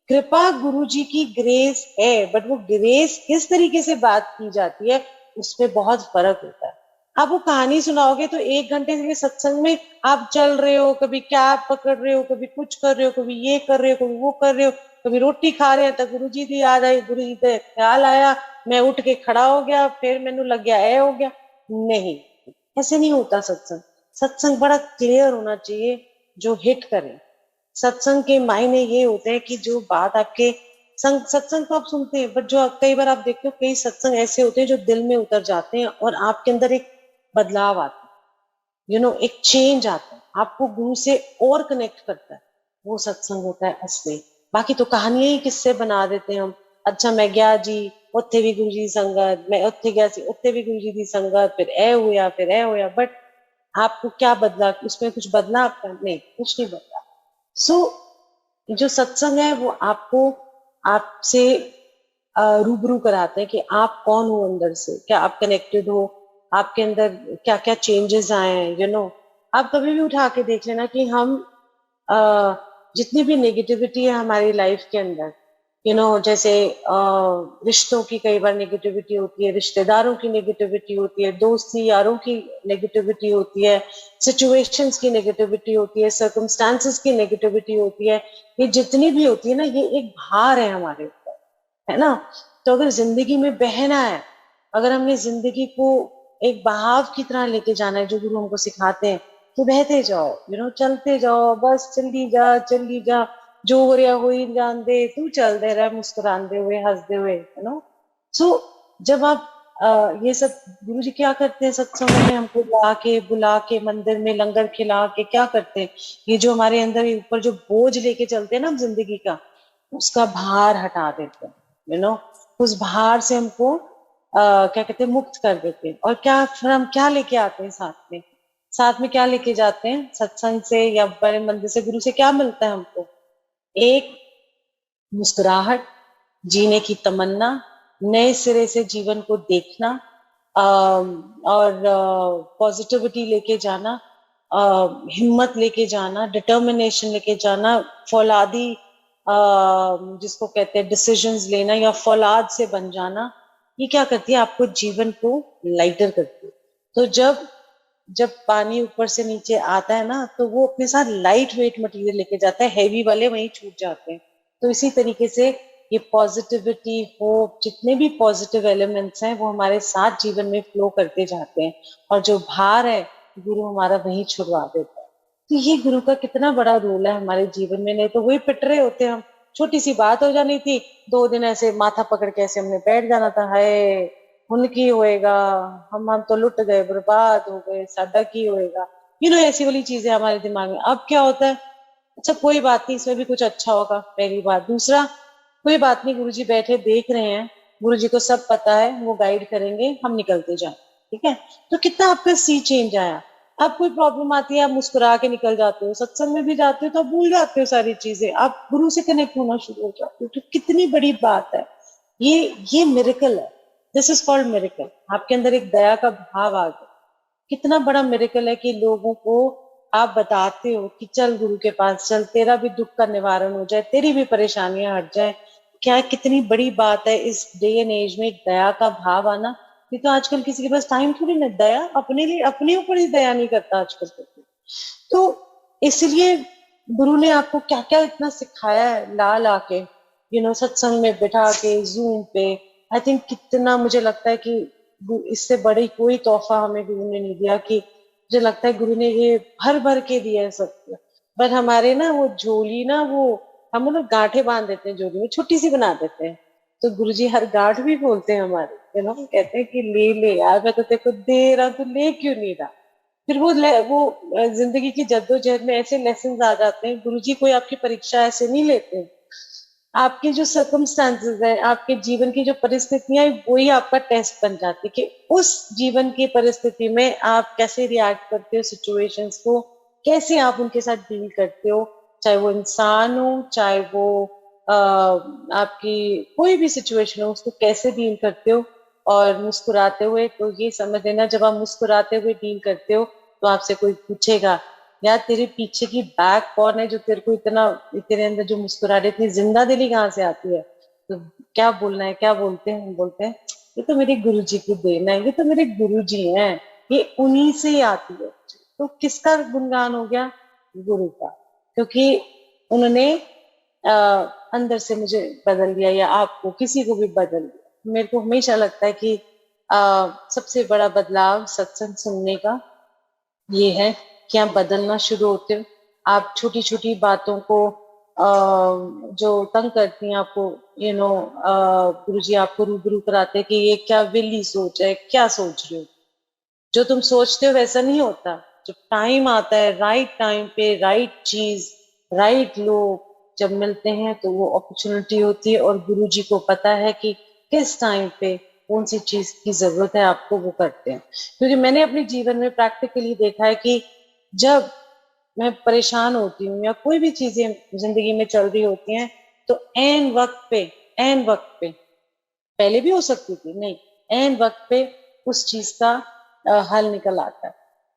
A: कृपा गुरु जी की ग्रेस है, बट वो ग्रेस किस तरीके से बात की जाती है, उसमें बहुत फर्क होता है। आप वो कहानी सुनाओगे तो 1 घंटे के सत्संग में आप चल रहे हो, कभी कैब पकड़ रहे हो, कभी कुछ कर रहे हो, कभी ये कर रहे हो, कभी वो कर रहे हो, कभी रोटी खा रहे हैं तो गुरु जी की याद आई, गुरु जी का ख्याल आया, मैं उठ के खड़ा हो गया, फिर मैनू लग गया ए हो गया। नहीं, ऐसे नहीं होता सत्संग। सत्संग बड़ा क्लियर होना चाहिए, जो हिट करे। सत्संग के मायने ये होते हैं कि जो बात आपके सत्संग तो आप सुनते हैं, बट जो कई बार आप देखते हो, कई सत्संग ऐसे होते हैं जो दिल में उतर जाते हैं और आपके अंदर एक बदलाव आता है, एक चेंज आता है, आपको गुरु से और कनेक्ट करता है। वो सत्संग होता है असली। बाकी तो कहानियां ही किस्से बना देते हैं हम। अच्छा मैं गया जी, उत्थे भी गुरु जी की संगत, मैं उत्थे गया सी, उत्थे भी गुरु जी की संगत, फिर ए होया, फिर ए होया, बट आपको क्या बदला, उसमें कुछ बदला आपका? नहीं, कुछ नहीं बदला। सो जो सत्संग है वो आपको आपसे रूबरू कराते हैं कि आप कौन हो अंदर से, क्या आप कनेक्टेड हो, आपके अंदर क्या क्या चेंजेस आए हैं। आप कभी भी उठा के देख लेना कि हम जितनी भी नेगेटिविटी है हमारी लाइफ के अंदर, जैसे रिश्तों की कई बार नेगेटिविटी होती है, रिश्तेदारों की नेगेटिविटी होती है, दोस्ती यारों की नेगेटिविटी होती है, सिचुएशंस की नेगेटिविटी होती है, सर्कमस्टांसेस की नेगेटिविटी होती है। ये जितनी भी होती है ना, ये एक भार है हमारे ऊपर, है ना। तो अगर जिंदगी में बहना है, अगर हमने जिंदगी को एक बहाव की तरह लेके जाना है, जो गुरु हमको सिखाते हैं, तो बहते जाओ, चलते जाओ, बस चली जा, जो हो रहा हो ही जान दे, तू चल दे रहा मुस्कुराते हुए, हंसते हुए, सो जब आप ये सब गुरु जी क्या करते हैं सत्संग में, हमको बुला के मंदिर में लंगर खिला के क्या करते हैं, ये जो हमारे अंदर ऊपर जो बोझ लेके चलते हैं ना हम जिंदगी का, उसका भार हटा देते हैं, उस भार से हमको क्या कहते हैं, मुक्त कर देते हैं। और क्या फिर हम क्या लेके आते हैं साथ में क्या लेके जाते हैं सत्संग से या बड़े मंदिर से, गुरु से क्या मिलता है हमको? एक मुस्कुराहट, जीने की तमन्ना, नए सिरे से जीवन को देखना, और पॉजिटिविटी लेके जाना, हिम्मत लेके जाना, डिटर्मिनेशन लेके जाना, फौलादी जिसको कहते हैं डिसीजंस लेना, या फौलाद से बन जाना। ये क्या करती है, आपको जीवन को लाइटर करती है। तो जब जब पानी ऊपर से नीचे आता है ना, तो वो अपने साथ लाइट वेट मटेरियल लेके जाता है, हैवी वाले वहीं छूट जाते हैं। तो इसी तरीके से ये पॉजिटिविटी, होप, जितने भी पॉजिटिव एलिमेंट्स हैं, वो हमारे साथ जीवन में फ्लो करते जाते हैं, और जो भार है, गुरु हमारा वहीं छुड़वा देता है। तो ये गुरु का कितना बड़ा रोल है हमारे जीवन में। नहीं तो वही पिट रहे होते हम, छोटी सी बात हो जानी थी, 2 दिन ऐसे माथा पकड़ के ऐसे हमने बैठ जाना था, है उनकी होएगा, हम तो लुट गए, बर्बाद हो गए, साडा की होएगा, ऐसी वाली चीजें हमारे दिमाग में। अब क्या होता है, अच्छा कोई बात नहीं, इसमें भी कुछ अच्छा होगा, पहली बात। दूसरा, कोई बात नहीं, गुरुजी बैठे देख रहे हैं, गुरुजी को सब पता है, वो गाइड करेंगे, हम निकलते जाए, ठीक है। तो कितना आपका सी चेंज आया। अब कोई प्रॉब्लम आती है, आप मुस्कुरा के निकल जाते हो, सत्संग में भी जाते हो तो आप भूल जाते हो सारी चीजें, आप गुरु से कनेक्ट होना शुरू हो जाते हो। तो कितनी बड़ी बात है ये मिरेकल है। This is called miracle. आपके अंदर एक दया का भाव आ गया। कितना बड़ा मिरेकल है कि लोगों को आप बताते हो कि चल गुरु के पास चल, तेरा भी दुख का निवारण हो जाए, तेरी भी परेशानियां हट जाए। क्या कितनी बड़ी बात है इस डे एंड एज में दया का भाव आना। ये तो आजकल किसी के पास टाइम थोड़ी ना, दया अपने लिए, अपने ऊपर ही दया नहीं करता आजकल। तो इसलिए गुरु ने आपको क्या क्या इतना सिखाया है, ला ला के, सत्संग में बिठा के, जूम पे। आई थिंक कितना, मुझे लगता है कि इससे बड़ी कोई तोहफा हमें गुरु ने नहीं दिया। कि मुझे लगता है गुरु ने ये भर भर के दिया है सब। पर हमारे ना वो झोली ना, वो हम लोग गांठे बांध देते हैं झोली में, छोटी सी बना देते हैं। तो गुरुजी हर गांठ भी बोलते हैं हमारे, कहते हैं कि ले ले यार, मैं तो तेरे को दे रहा हूं, तो ले क्यों नहीं रहा। फिर वो जिंदगी की जद्दोजहद में ऐसे लेसन आ जाते हैं। गुरुजी कोई आपकी परीक्षा ऐसे नहीं लेते। आपके जो सर्कमस्टांसेस है, आपके जीवन की जो परिस्थितियां, वही आपका टेस्ट बन जाती है कि उस जीवन की परिस्थिति में आप कैसे रिएक्ट करते हो सिचुएशंस को, कैसे आप उनके साथ डील करते हो। चाहे वो इंसान हो, चाहे वो आपकी कोई भी सिचुएशन हो, उसको कैसे डील करते हो। और मुस्कुराते हुए, तो ये समझ लेना, जब आप मुस्कुराते हुए डील करते हो, तो आपसे कोई पूछेगा, यार तेरे पीछे की बैक कौन है जो तेरे को इतना, तेरे अंदर जो मुस्कुराहट, इतनी जिंदा दिली कहाँ से आती है। तो क्या बोलना है, क्या बोलते हैं, हम बोलते हैं ये तो मेरे गुरुजी की देन है, ये तो मेरे गुरुजी हैं, ये उन्हीं से ही आती है। तो किसका गुणगान हो गया? गुरु का। क्योंकि उन्होंने अंदर से मुझे बदल दिया, या आपको किसी को भी बदल दिया। मेरे को हमेशा लगता है कि सबसे बड़ा बदलाव सत्संग सुनने का ये है कि आप बदलना शुरू होते हो। आप छोटी छोटी बातों को जो तंग करती हैं आपको, गुरुजी आपको रूबरू कराते हैं कि ये क्या विली सोच है, क्या सोच रहे हो। जो तुम सोचते हो वैसा नहीं होता। जब टाइम आता है, राइट टाइम पे राइट चीज, राइट लोग जब मिलते हैं, तो वो अपॉर्चुनिटी होती है। और गुरुजी को पता है कि किस टाइम पे कौन सी चीज की जरूरत है आपको, वो करते हैं। क्योंकि मैंने अपने जीवन में प्रैक्टिकली देखा है कि जब मैं परेशान होती हूँ, या कोई भी चीजें जिंदगी में चल रही होती हैं, तो एन वक्त पे पहले भी हो सकती थी, नहीं, एन वक्त पे उस चीज का हल निकल आता है।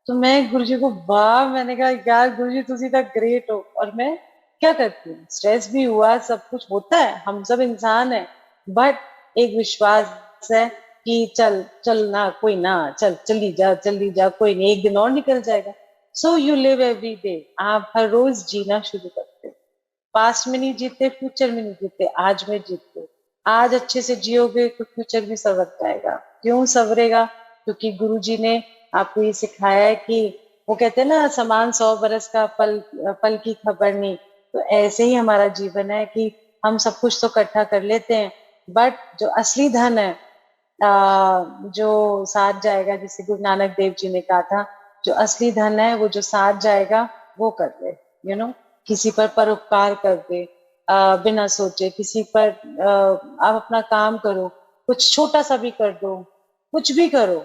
A: तो मैं गुरुजी को, वाह, मैंने कहा यार गुरुजी तुसी तो ग्रेट हो। और मैं क्या करती हूँ, स्ट्रेस भी हुआ, सब कुछ होता है, हम सब इंसान है, बट एक विश्वास है कि चल चल ना, कोई ना, चल चली जा, कोई नहीं, एक दिन और निकल जाएगा। So you live every day, आप हर रोज जीना शुरू करते हो। पास्ट में नहीं जीते, फ्यूचर में नहीं जीते, आज में जीते। आज अच्छे से जियोगे तो फ्यूचर भी संवर जाएगा। क्यों संवरेगा? क्योंकि गुरु जी ने आपको ये सिखाया है कि वो कहते हैं ना, समान 100 बरस का पल पल की खबर नहीं। तो ऐसे ही हमारा जीवन है कि हम सब कुछ तो इकट्ठा कर लेते हैं, बट जो असली धन है, जो साथ जाएगा, जिसे गुरु नानक देव जी ने कहा था, जो असली धन है वो जो साथ जाएगा वो कर ले, किसी पर परोपकार कर दे, बिना सोचे किसी पर, आप अपना काम करो, कुछ छोटा सा भी कर दो, कुछ भी करो,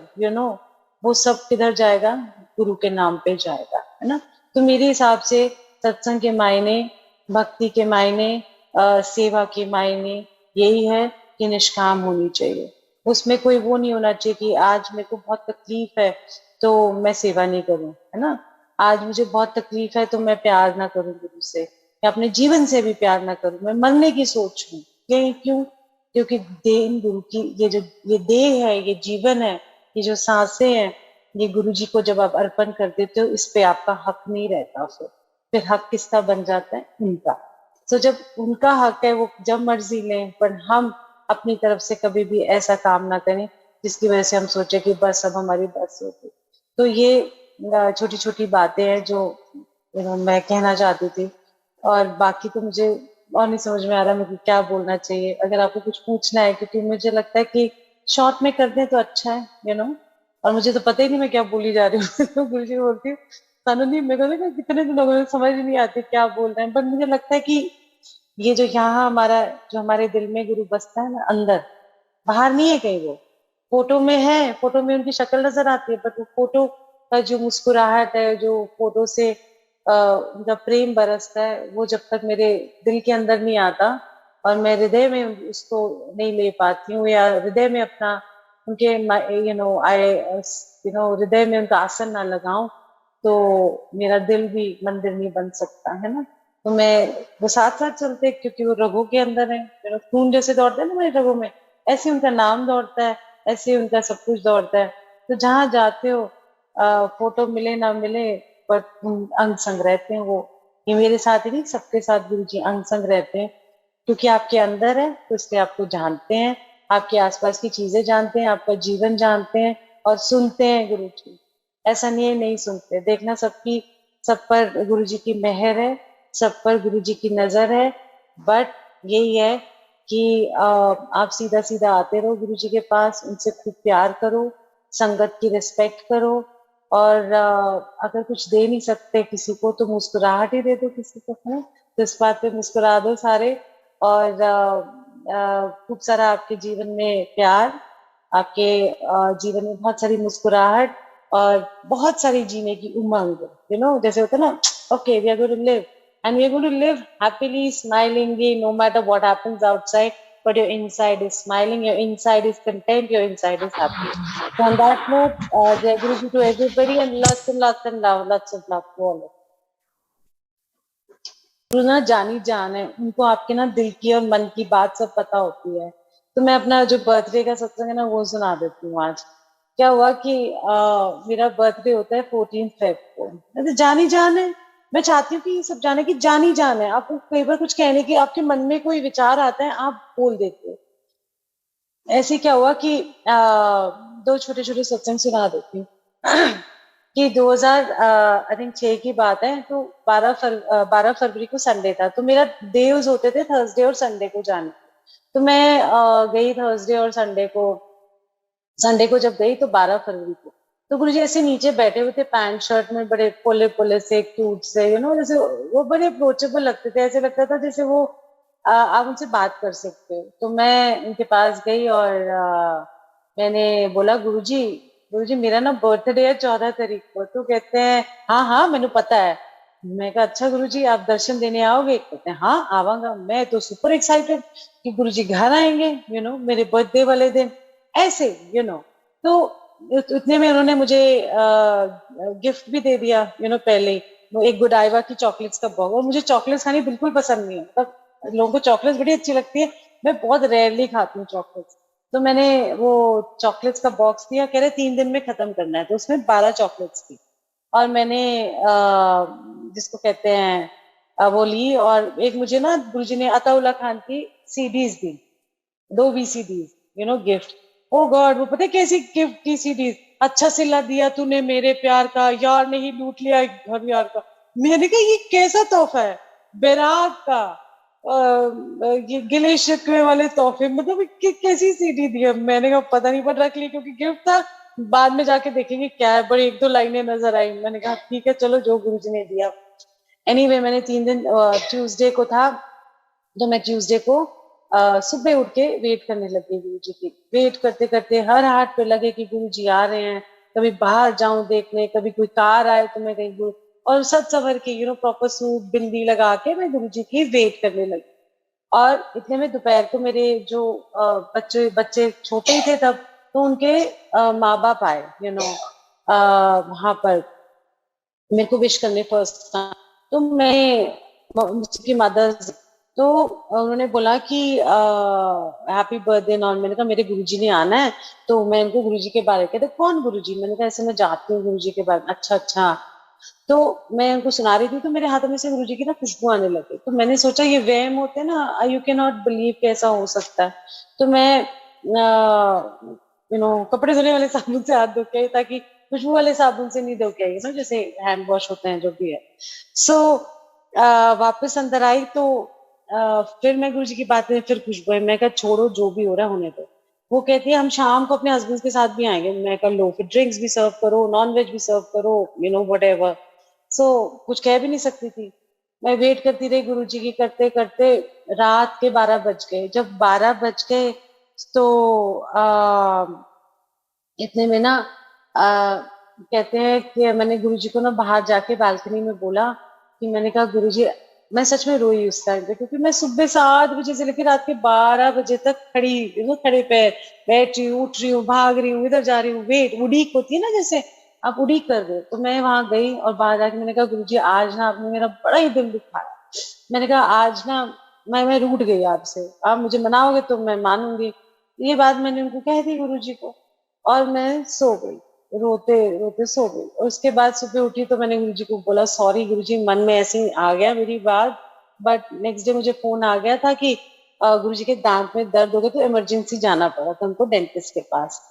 A: वो सब किधर जाएगा? गुरु के नाम पे जाएगा, है ना। तो मेरे हिसाब से सत्संग के मायने, भक्ति के मायने, सेवा के मायने यही है कि निष्काम होनी चाहिए। उसमें कोई वो नहीं होना चाहिए कि आज मेरे को बहुत तकलीफ है तो मैं सेवा नहीं करूं, है ना। आज मुझे बहुत तकलीफ है तो मैं प्यार ना करूं गुरु से, या अपने जीवन से भी प्यार ना करूं, मैं मरने की सोच हूँ। यही क्यों? क्योंकि देह गुरु की, ये देह है, ये जीवन है, ये जो सांसें हैं, ये गुरु जी को जब आप अर्पण कर देते हो, इस पे आपका हक नहीं रहता। फिर हक किसका बन जाता है? उनका। तो जब उनका हक है वो जब मर्जी लें, पर हम अपनी तरफ से कभी भी ऐसा काम ना करें जिसकी वजह से हम सोचे कि बस अब हमारी बस हो गई। तो ये छोटी छोटी बातें हैं जो मैं कहना चाहती थी। और बाकी तो मुझे और नहीं समझ में आ रहा मुझे क्या बोलना चाहिए। अगर आपको कुछ पूछना है, क्योंकि मुझे लगता है कि शॉर्ट में कर दें तो अच्छा है, और मुझे तो पता ही नहीं मैं क्या बोली जा रही हूँ। तो गुरु जी बोलती हूँ, नहीं, मेरे को ना कितने दिनों में समझ ही नहीं आती क्या बोल रहे हैं, पर मुझे लगता है कि ये जो यहाँ हमारा, जो हमारे दिल में गुरु बसता है ना अंदर, बाहर नहीं है कहीं। वो फोटो में है, फोटो में उनकी शक्ल नजर आती है, बट वो फोटो का जो मुस्कुराहट है, जो फोटो से उनका प्रेम बरसता है, वो जब तक मेरे दिल के अंदर नहीं आता और मैं हृदय में उसको नहीं ले पाती हूँ, या हृदय में अपना उनके हृदय में उनका आसन ना लगाऊं, तो मेरा दिल भी मंदिर नहीं बन सकता, है ना। तो मैं, वो साथ साथ चलते हैं, क्योंकि वो रगों के अंदर है, मेरा खून जैसे दौड़ता है ना मेरे रगों में, ऐसे उनका नाम दौड़ता है, ऐसे उनका सब कुछ दौड़ता है। तो जहां जाते हो, फोटो मिले ना मिले, पर अंग संग रहते हैं वो। ये मेरे साथ ही नहीं, सबके साथ गुरु जी अंग संग रहते हैं, क्योंकि आपके अंदर है तो इसलिए आपको जानते हैं, आपके आसपास की चीजें जानते हैं, आपका जीवन जानते हैं, और सुनते हैं गुरु जी। ऐसा नहीं है नहीं सुनते, देखना सबकी, सब पर गुरु जी की मेहर है, सब पर गुरु जी की नजर है। बट यही है कि आप सीधा सीधा आते रहो गुरु जी के पास, उनसे खूब प्यार करो, संगत की रिस्पेक्ट करो, और अगर कुछ दे नहीं सकते किसी को तो मुस्कुराहट ही दे दो किसी को, है। तो इस बात पे मुस्कुरा दो सारे, और खूब सारा आपके जीवन में प्यार, आपके जीवन में बहुत सारी मुस्कुराहट, और बहुत सारी जीने की उमंग, जैसे होता है ना, okay we are going to live, and we are going to live happily, smilingly, no matter what happens outside, but your inside is smiling, your inside is content, your inside is happy. So on that note, Jai Guruji to everybody, and lots and love to all. गुरु ना जानी जान है, उनको आपके ना दिल की और मन की बात सब पता होती है। तो मैं अपना जो बर्थडे का सत्संग है ना वो सुना देती हूँ आज। क्या हुआ कि मेरा बर्थडे होता है 14 फेब को। तो जानी जान है, मैं चाहती हूँ कि सब जाने की जानी जान है। आपको कई बार कुछ कहने की, आपके मन में कोई विचार आता है, आप बोल देते हो। ऐसे क्या हुआ कि दो छोटे छोटे सत्संग सुना देती हूँ। कि 2000 आई थिंक 6 की बात है, तो 12 फरवरी को संडे था, तो मेरा डेज होते थे थर्सडे और संडे को जाने। तो मैं गई थर्सडे और संडे को जब गई तो 12 फरवरी को, तो गुरुजी ऐसे नीचे बैठे हुए थे पैंट शर्ट में, बड़े पोले पोले से क्यूट से, जैसे वो बड़े अप्रोचेबल लगते थे, ऐसे लगता था जैसे वो आप उनसे बात कर सकते हो। तो मैं उनके पास गई और मैंने बोला, गुरुजी मेरा ना बर्थडे है 14 तारीख को। तो कहते हैं हाँ हाँ मैंने पता है। मैं कहा अच्छा गुरुजी आप दर्शन देने आओगे? कहते हैं हाँ आवांगा। मैं तो सुपर एक्साइटेड कि गुरुजी घर आएंगे, मेरे बर्थडे वाले दिन, ऐसे तो उतने में उन्होंने मुझे गिफ्ट भी दे दिया, पहले वो एक गोडाइवा की चॉकलेट्स का बॉक्स, और मुझे चॉकलेट्स खानी बिल्कुल पसंद नहीं है, मतलब लोगों को चॉकलेट्स बड़ी अच्छी लगती है, मैं बहुत रेयरली खाती हूँ चॉकलेट्स। तो मैंने वो चॉकलेट्स का बॉक्स दिया, कह रहे 3 दिन में खत्म करना है, तो उसमें 12 चॉकलेट्स थी। और मैंने जिसको कहते हैं वो ली, और एक मुझे ना गुरुजी ने अताउल्ला खान की सीडीज दी, 2 VCDs, गिफ्ट। ओ गॉड, वो पता है कैसी गिफ्ट की सीडीज, अच्छा सिला दिया तूने मेरे प्यार का, यार नहीं लूट लिया एक घर यार का। मैंने कहा ये कैसा तोहफा है, बैराग का, ये गिले शिकवे वाले तोहफे, मतलब कैसी सीडी दी है। मैंने कहा पता नहीं, पर रख ली क्योंकि गिफ्ट था, बाद में जाके देखेंगे क्या है, बड़ी 1-2 लाइनें नजर आई। मैंने कहा ठीक है चलो, जो गुरुजी ने दिया। एनीवे मैंने 3 दिन, ट्यूसडे को था, तो मैं ट्यूसडे को सुबह उठ के वेट करने लगी गुरुजी की। वेट करते करते हर हाट पे लगे कि गुरुजी आ रहे हैं, कभी बाहर जाऊं देखने, कभी कोई कार आए तो मैं कहीं और सज सवर के प्रॉपर सूट बिंदी लगा के मैं गुरुजी की वेट करने लगी। और इतने में दोपहर को मेरे जो बच्चे बच्चे छोटे ही थे तब, तो उनके माँ बाप आए वहां पर मेरे को विश करने फर्स्ट टाइम। तो उसकी मदर्स, तो उन्होंने बोला कि हैप्पी बर्थडे नॉन। मैंने कहा मेरे गुरुजी ने आना है, तो मैं उनको गुरुजी के बारे में कहते कौन गुरुजी, मैंने कहा ऐसे मैं जाती हूँ गुरुजी के बारे में। अच्छा अच्छा। तो मैं उनको सुना रही थी, तो मेरे हाथों में से गुरुजी की ना खुशबू आने लगी, तो मैंने सोचा ये वहम होते हैं ना, यू कैन नॉट बिलीव कैसा हो सकता है। तो मैं कपड़े धोने वाले साबुन से हाथ धो के आई, ताकि खुशबू वाले साबुन से नहीं धो के आई ना, जैसे हैंड वॉश होते हैं जो भी है। सो वापस अंदर आई, तो फिर मैं गुरुजी की बात में फिर खुशबू आई। मैं कहा छोड़ो, जो भी हो रहा है होने दो। वो कहती है हम शाम को अपने हस्बैंड के साथ भी आएंगे। मैं कहा लो, फिर ड्रिंक्स भी सर्व करो, नॉन वेज भी सर्व करो, वट एवर। सो कुछ कह भी नहीं सकती थी। मैं वेट करती रही गुरुजी की, करते करते रात के 12 बज गए। जब 12 बज गए, तो इतने में ना कहते हैं कि मैंने गुरुजी को ना बाहर जाके बालकनी में बोला कि मैंने कहा गुरुजी, मैं सच में रोई उस टाइम पे, क्योंकि मैं सुबह 7 बजे से लेकर रात के 12 बजे तक खड़ी, खड़े पैर बैठ रही हूँ, उठ रही हूँ, भाग रही हूँ, इधर जा रही हूँ, वेट उड़ीक होती है ना, जैसे आप उड़ीक कर रहे हो। तो मैं वहां गई और बाहर जाके मैंने कहा गुरुजी आज ना आपने मेरा बड़ा ही दिल दुखाया। मैंने कहा आज ना मैं रूठ गई आपसे, आप मुझे मनाओगे तो मैं मानूंगी। ये बात मैंने उनको कह दी गुरुजी को, और मैं सो गई, रोते रोते सो गई। और उसके बाद सुबह उठी तो मैंने गुरुजी को बोला सॉरी गुरुजी, मन में ऐसे ही आ गया मेरी बात, बट नेक्स्ट डे मुझे फोन आ गया था कि गुरुजी के दांत में दर्द हो गया, तो इमरजेंसी जाना पड़ा था उनको डेंटिस्ट के पास।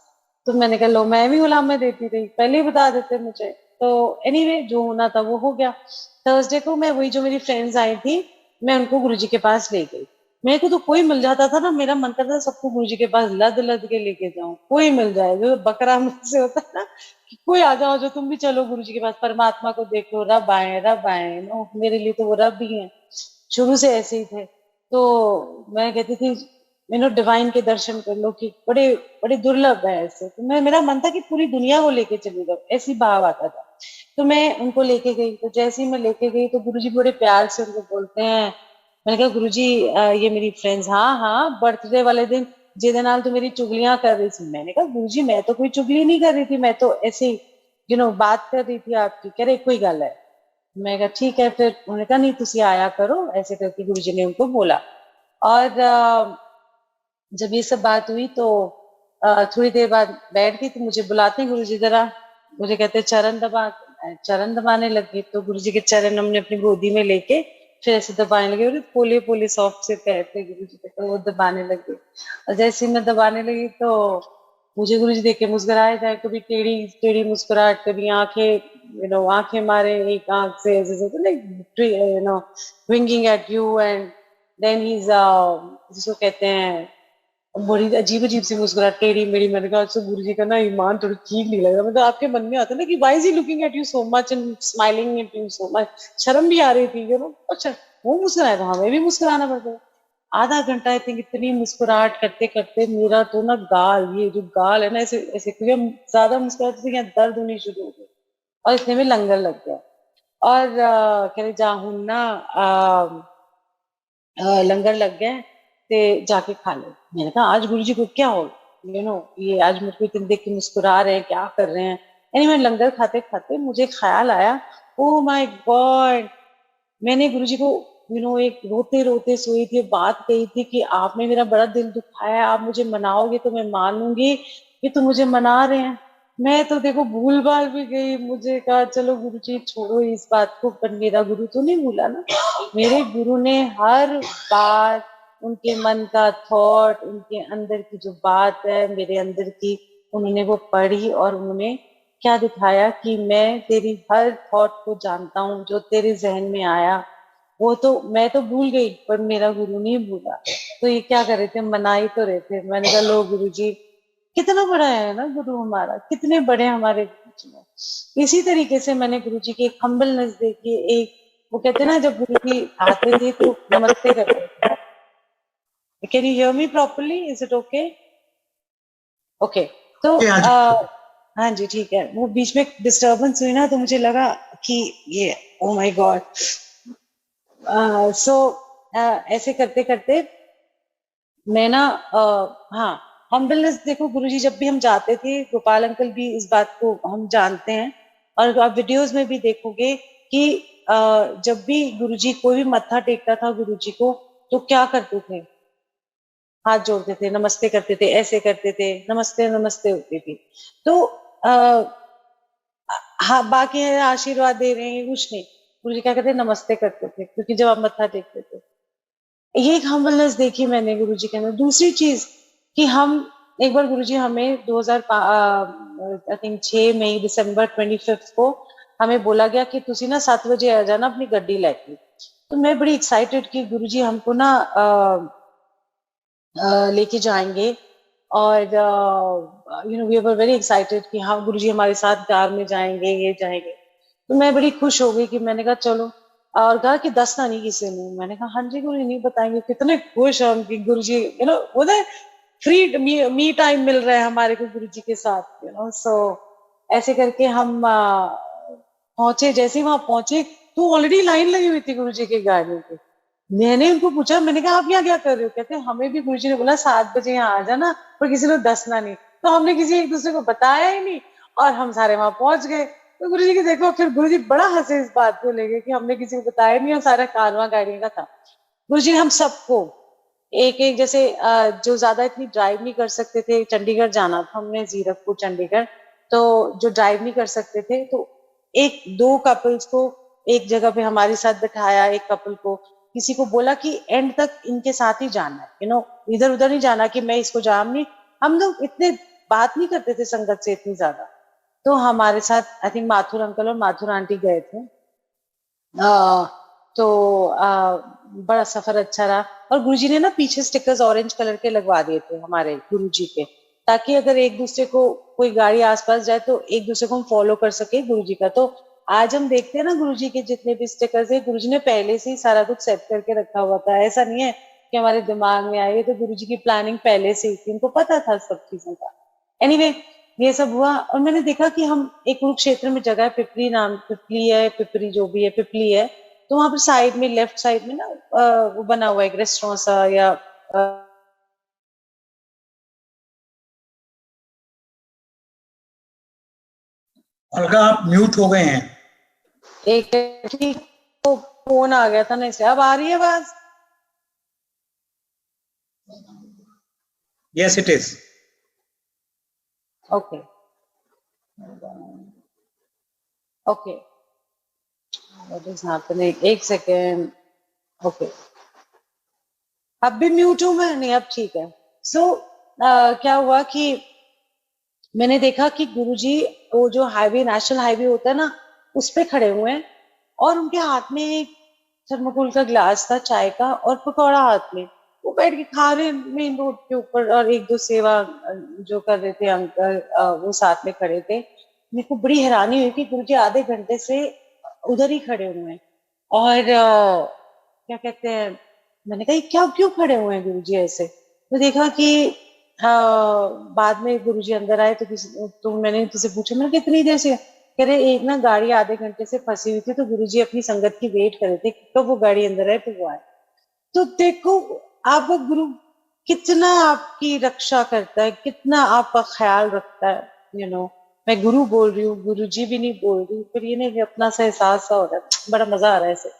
A: तो मैंने कहा लो, मैं भी गुलाम देती रही, पहले ही बता देते मुझे। तो एनीवे जो होना था वो हो गया। थर्सडे को मैं वही जो मेरी फ्रेंड्स आई थी, मैं उनको गुरुजी के पास ले गई। मेरे को तो कोई मिल जाता था ना, मेरा मन करता था सबको गुरुजी के पास लद लद के लेके जाऊं, कोई मिल जाए, जो बकरा मुझसे होता है ना कि कोई आ जाओ, जो तुम भी चलो गुरुजी के पास, परमात्मा को देखो, रब आए रब आए नो, मेरे लिए तो वो रब भी है, शुरू से ऐसे ही थे। तो मैं कहती थी डिवाइन के दर्शन कर लो, कि बड़े बड़े दुर्लभ है ऐसे। तो मेरा मन था कि पूरी दुनिया को लेके चली जाओ, ऐसी भाव आता था। तो मैं उनको लेके गई, तो जैसे ही मैं लेके गई तो गुरुजी बड़े प्यार से उनको बोलते हैं। मैंने कहा गुरुजी ये मेरी फ्रेंड्स, हाँ हाँ बर्थडे वाले दिन जिदे नाल तो मेरी चुगलियां कर रही थी। मैंने कहा गुरुजी मैं तो कोई चुगली नहीं कर रही थी, मैं तो ऐसे ही बात कर रही थी आपकी। कह रहे कोई गल है। मैं कहा ठीक है। फिर उन्होंने कहा नहीं तुसी आया करो, ऐसे करके गुरुजी ने उनको बोला। और जब ये सब बात हुई तो थोड़ी देर बाद बैठ गई, तो मुझे बुलाते हैं गुरुजी जरा, मुझे कहते चरण दबा। मैं चरण दबाने लगी, तो गुरुजी के चरण हमने अपनी गोदी में लेके फिर ऐसे दबाने लगे, और पोले पोले सॉफ्ट से पैर थे गुरुजी के, तो वो दबाने लगे। और जैसे ही मैं दबाने लगी तो मुझे गुरुजी देख के मुस्कुराए जाए, कभी टेढ़ी टेढ़ी मुस्कुराहट, कभी आंखें आंखें मारे एक आंख से ऐसे like winking at you, and then he is जिसको कहते हैं बड़ी अजीब अजीब सी मुस्कुराहट, टेढ़ी मेढ़ी। मैंने कहा अच्छा गुरु जी का ना ईमान थोड़ी ठीक नहीं लग रहा। मतलब आपके मन में आता है ना कि why is he looking at you so much and smiling at you so much, शर्म भी आ रही थी अच्छा वो मुस्कुराया तो हमें भी मुस्कुराना पड़ता है। आधा घंटा आई थिंक इतनी मुस्कुराहट करते करते मेरा तो ना गाल, ये जो गाल है ना ऐसे ऐसे, क्योंकि हम ज्यादा मुस्कुराते थे, यहाँ दर्द होनी शुरू हो गई। और इतने में लंगर लग गया। और कह रहे जा हूं ना लंगर लग गए, ते जाके खा लो। मैंने कहा आज गुरुजी को क्या हो, ये आज मेरे को इतने देख के मुस्कुरा रहे हैं, क्या कर रहे हैं। एनीवे लंगर खाते खाते मुझे ख्याल आया ओ माय गॉड, मैंने गुरुजी को एक रोते रोते सोई थी, बात कही थी कि आपने मेरा बड़ा दिल दुखाया, आप मुझे मनाओगे तो मैं मानूंगी, ये तो मुझे मना रहे हैं। मैं तो देखो भूल भाल भी गई, मुझे कहा चलो गुरुजी छोड़ो इस बात को, पर मेरा गुरु तो नहीं भूला ना। मेरे गुरु ने हर बार उनके मन का थॉट, उनके अंदर की जो बात है मेरे अंदर की, उन्होंने वो पढ़ी और उन्होंने क्या दिखाया कि मैं तेरी हर थॉट को जानता हूँ, जो तेरे जहन में आया वो तो मैं तो भूल गई, पर मेरा गुरु नहीं भूला। तो ये क्या कर रहे थे, मना ही तो रहे थे। मैंने कहा लो गुरु जी, कितना बड़ा है ना गुरु हमारा, कितने बड़े हमारे गुरु जी हैं। इसी तरीके से मैंने गुरु जी की एक हम्बलनेस देखी। एक वो कहते हैं ना, जब गुरु जी आते थे तो नमस्ते करते थे। Can you hear me properly, is it okay? Okay. तो
C: हाँ जी।
A: हाँ जी ठीक है। वो बीच में डिस्टरबेंस हुई ना, तो मुझे लगा कि ये ओ माय गॉड। सो ऐसे करते करते मैं ना हाँ, हम्बलनेस देखो गुरुजी, जब भी हम जाते थे, गोपाल अंकल भी इस बात को हम जानते हैं, और आप वीडियोस में भी देखोगे कि जब भी गुरुजी कोई भी मत्था टेकता था गुरुजी को, तो क्या करते थे, हाथ जोड़ते थे, नमस्ते करते थे, ऐसे करते थे, नमस्ते नमस्ते होती थी। तो हाँ, बाकी आशीर्वाद दे रहे हैं कुछ नहीं, गुरुजी क्या कहते नमस्ते करते थे, क्योंकि जब आप मत्था टेकते थे। ये एक हम्बलनेस देखी मैंने गुरुजी के अंदर। दूसरी चीज कि हम एक बार गुरुजी हमें 2000 आई थिंक 6 मई दिसंबर 25 को हमें बोला गया कि तुसी ना 7 बजे आ जाना अपनी गड्डी लेके। तो मैं बड़ी एक्साइटेड कि गुरुजी हमको ना लेके जाएंगे, और वी वर वेरी एक्साइटेड कि हाँ गुरुजी हमारे साथ कार में जाएंगे, ये जाएंगे। तो मैं बड़ी खुश हो गई कि मैंने कहा चलो, और कहा कि दसना नहीं किसी ने। मैंने कहा हाँ जी गुरुजी नहीं बताएंगे। कितने खुश हम कि गुरुजी वो फ्री मी टाइम मिल रहा है हमारे को गुरुजी के साथ। सो ऐसे करके हम पहुंचे। जैसे ही वहां पहुंचे तो ऑलरेडी लाइन लगी हुई थी गुरुजी की गाड़ी की। मैंने उनको पूछा, मैंने कहा आप यहाँ क्या कर रहे हो? कहते हमें भी गुरुजी ने बोला 7 बजे यहाँ आ जाना, पर किसी ने दसना नहीं। तो हमने किसी एक दूसरे को बताया ही नहीं, और हम सारे वहां पहुंच गए। तो गुरुजी की देखो, फिर गुरुजी बड़ा हंसे इस बात को लेके कि हमने किसी को बताया नहीं, और सारा कारवां गाड़ी का था। गुरुजी ने हम सबको एक एक, जैसे जो ज्यादा इतनी ड्राइव नहीं कर सकते थे, चंडीगढ़ जाना था हमने, जीरकपुर चंडीगढ़, तो जो ड्राइव नहीं कर सकते थे, तो एक दो कपल्स को एक जगह पे हमारे साथ बिठाया। एक कपल को किसी को बोला कि एंड तक इनके साथ ही जाना है, इधर उधर नहीं जाना कि मैं इसको जाम नहीं। हम लोग इतने बात नहीं करते थे संगत से इतनी ज्यादा। तो हमारे साथ आई थिंक माथुर अंकल और माथुर आंटी गए थे। तो बड़ा सफर अच्छा रहा। और गुरुजी ने ना पीछे स्टिकर्स ऑरेंज कलर के लगवा दिए थे हमारे गुरुजी के, ताकि अगर एक दूसरे को कोई गाड़ी आसपास जाए तो एक दूसरे को हम फॉलो कर सके गुरुजी का। तो आज हम देखते हैं ना गुरुजी के जितने भी स्टिकर्स है, गुरुजी ने पहले से ही सारा कुछ सेट करके रखा हुआ था। ऐसा नहीं है कि हमारे दिमाग में आए, तो गुरुजी की प्लानिंग पहले से ही थी, उनको पता था सब चीजों का। एनीवे ये सब हुआ, और मैंने देखा कि हम एक कुरुक्षेत्र में जगह है, पिपली नाम, पिपली है, पिपरी जो भी है, पिपली है। तो वहां पर साइड में, लेफ्ट साइड में ना वो बना हुआ है एक रेस्टोरेंट सा, या
C: अलका आप म्यूट हो गए हैं।
A: एक ठीक, तो फोन आ गया था ना इसलिए। अब आ रही है आवाज?
C: Yes it is.
A: Okay okay, what is happening, एक सेकेंड। ओके, अब भी म्यूट हूं मैं? नहीं अब ठीक है। सो क्या हुआ कि मैंने देखा कि गुरुजी वो जो हाईवे, नेशनल हाईवे होता है ना, उस पे खड़े हुए हैं, और उनके हाथ में एक थर्मोकोल का ग्लास था चाय का, और पकौड़ा हाथ में। वो बैठ के खा रहे मेन रोड के ऊपर, और एक दो सेवा जो कर रहे थे अंकल, वो साथ में खड़े थे। मेरे को बड़ी हैरानी हुई कि गुरुजी आधे घंटे से उधर ही खड़े हुए हैं। और क्या कहते हैं, मैंने कहा क्या क्यों खड़े हुए हैं गुरुजी ऐसे? तो देखा कि बाद में गुरुजी अंदर आए, तो तो मैंने किसी पूछा, मैंने कितनी देर से? कह रहे एक ना गाड़ी आधे घंटे से फंसी हुई थी, तो गुरुजी अपनी संगत की वेट कर रहे थे कब वो गाड़ी अंदर आए तो वो आए। तो देखो आपका गुरु कितना आपकी रक्षा करता है, कितना आपका ख्याल रखता है। मैं गुरु बोल रही हूँ, गुरु जी भी नहीं बोल रही, फिर ये नहीं कि अपना सा एहसास सा हो रहा है, बड़ा मजा आ रहा है इसे।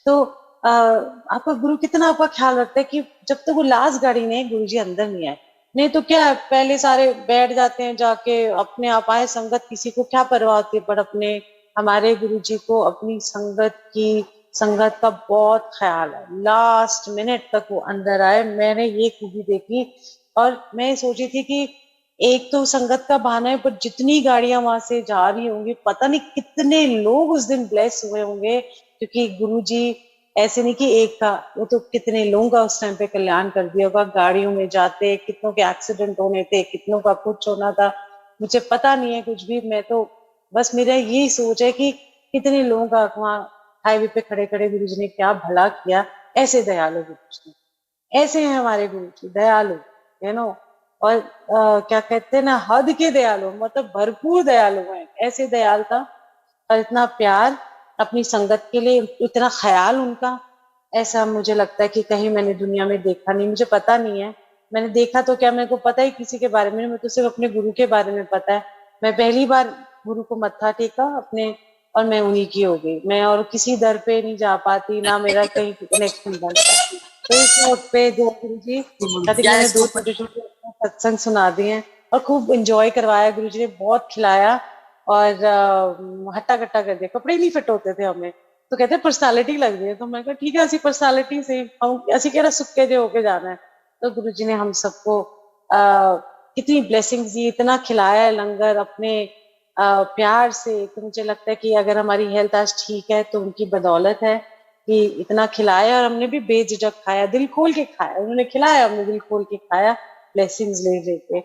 A: तो आपका गुरु कितना आपका ख्याल रखता है कि जब तक वो लास्ट गाड़ी में गुरु जी अंदर नहीं आए, नहीं तो क्या है, पहले सारे बैठ जाते हैं जाके, अपने आप आए संगत, किसी को क्या परवाह होती है, पर अपने हमारे गुरु जी को अपनी संगत का बहुत ख्याल है। लास्ट मिनट तक वो अंदर आए, मैंने ये खूबी देखी। और मैं सोची थी कि एक तो संगत का बहाना है, पर जितनी गाड़ियां वहां से जा रही होंगी, पता नहीं कितने लोग उस दिन ब्लेस हुए होंगे, क्योंकि गुरुजी ऐसे नहीं कि एक था, वो तो कितने लोगों का उस टाइम पे कल्याण कर दिया होगा। गाड़ियों में जाते, कितनों के एक्सीडेंट होने थे, कितनों का कुछ होना था, मुझे पता नहीं है कुछ भी। मैं तो बस, मेरा यही सोच है कि कितने लोगों का वहां हाईवे पे खड़े खड़े गुरु जी ने क्या भला किया। ऐसे दयालु गुरु जी, ऐसे हैं हमारे गुरु जी, दयालु, यू नो। और क्या कहते हैं ना, हद के दयालु, मतलब भरपूर दयालु हैं, ऐसे दयालुता और इतना प्यार अपनी संगत के लिए, इतना ख्याल उनका, ऐसा मुझे लगता है कि कहीं मैंने दुनिया में देखा नहीं। मुझे पता नहीं है, मैंने देखा तो क्या, मेरे को पता ही किसी के बारे में, मैं तो सिर्फ अपने गुरु के बारे में पता है। मैं पहली बार गुरु को मत्था टेका अपने, और मैं उन्हीं की हो गई। मैं और किसी दर पे नहीं जा पाती, ना मेरा कहीं कनेक्शन बनता। तो इस नोट पे जो गुरु जी, कहते मैंने
B: Yes,
A: दो छोटे छोटे सत्संग सुना दिए हैं, और खूब एंजॉय करवाया। गुरु जी ने बहुत खिलाया, और हट्टा कट्टा कर दिया, कपड़े नहीं फिट होते थे हमें, तो कहते पर्सनालिटी लग रही है। तो मैं कहा ठीक है, ऐसी पर्सनालिटी से हम ऐसी कह रहा सुक्के जो होके जाना है। तो गुरु जी ने हम सबको कितनी ब्लेसिंग्स दी, इतना खिलाया है लंगर अपने प्यार से। तो मुझे लगता है कि अगर हमारी हेल्थ आज ठीक है तो उनकी बदौलत है कि इतना खिलाया, और हमने भी बेझिझक खाया, दिल खोल के खाया। उन्होंने खिलाया, हमने दिल खोल के खाया, ब्लेसिंग्स ले लेके।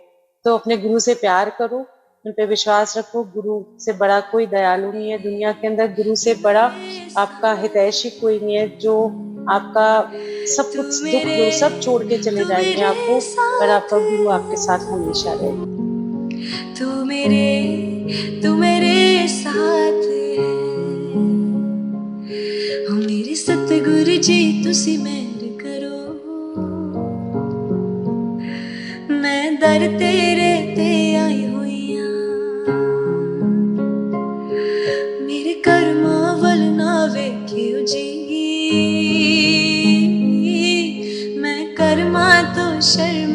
A: तो अपने गुरु से प्यार करो, उन पे विश्वास रखो। गुरु से बड़ा कोई दयालु नहीं है दुनिया के अंदर, गुरु से बड़ा आपका हितैषी कोई नहीं है, जो आपका सब कुछ दुख दुख सब छोड़ के चले जाएंगे आपको, पर आपका गुरु आपके साथ हमेशा रहेगा।
D: तू मेरे साथ है, ओ मेरे सतगुरु जी तुसी मेहर करो, मैं दर तेरे ते आई हुई हां, मेरे कर्मां वल ना वेखियो जी, मैं कर्मां तो शर्म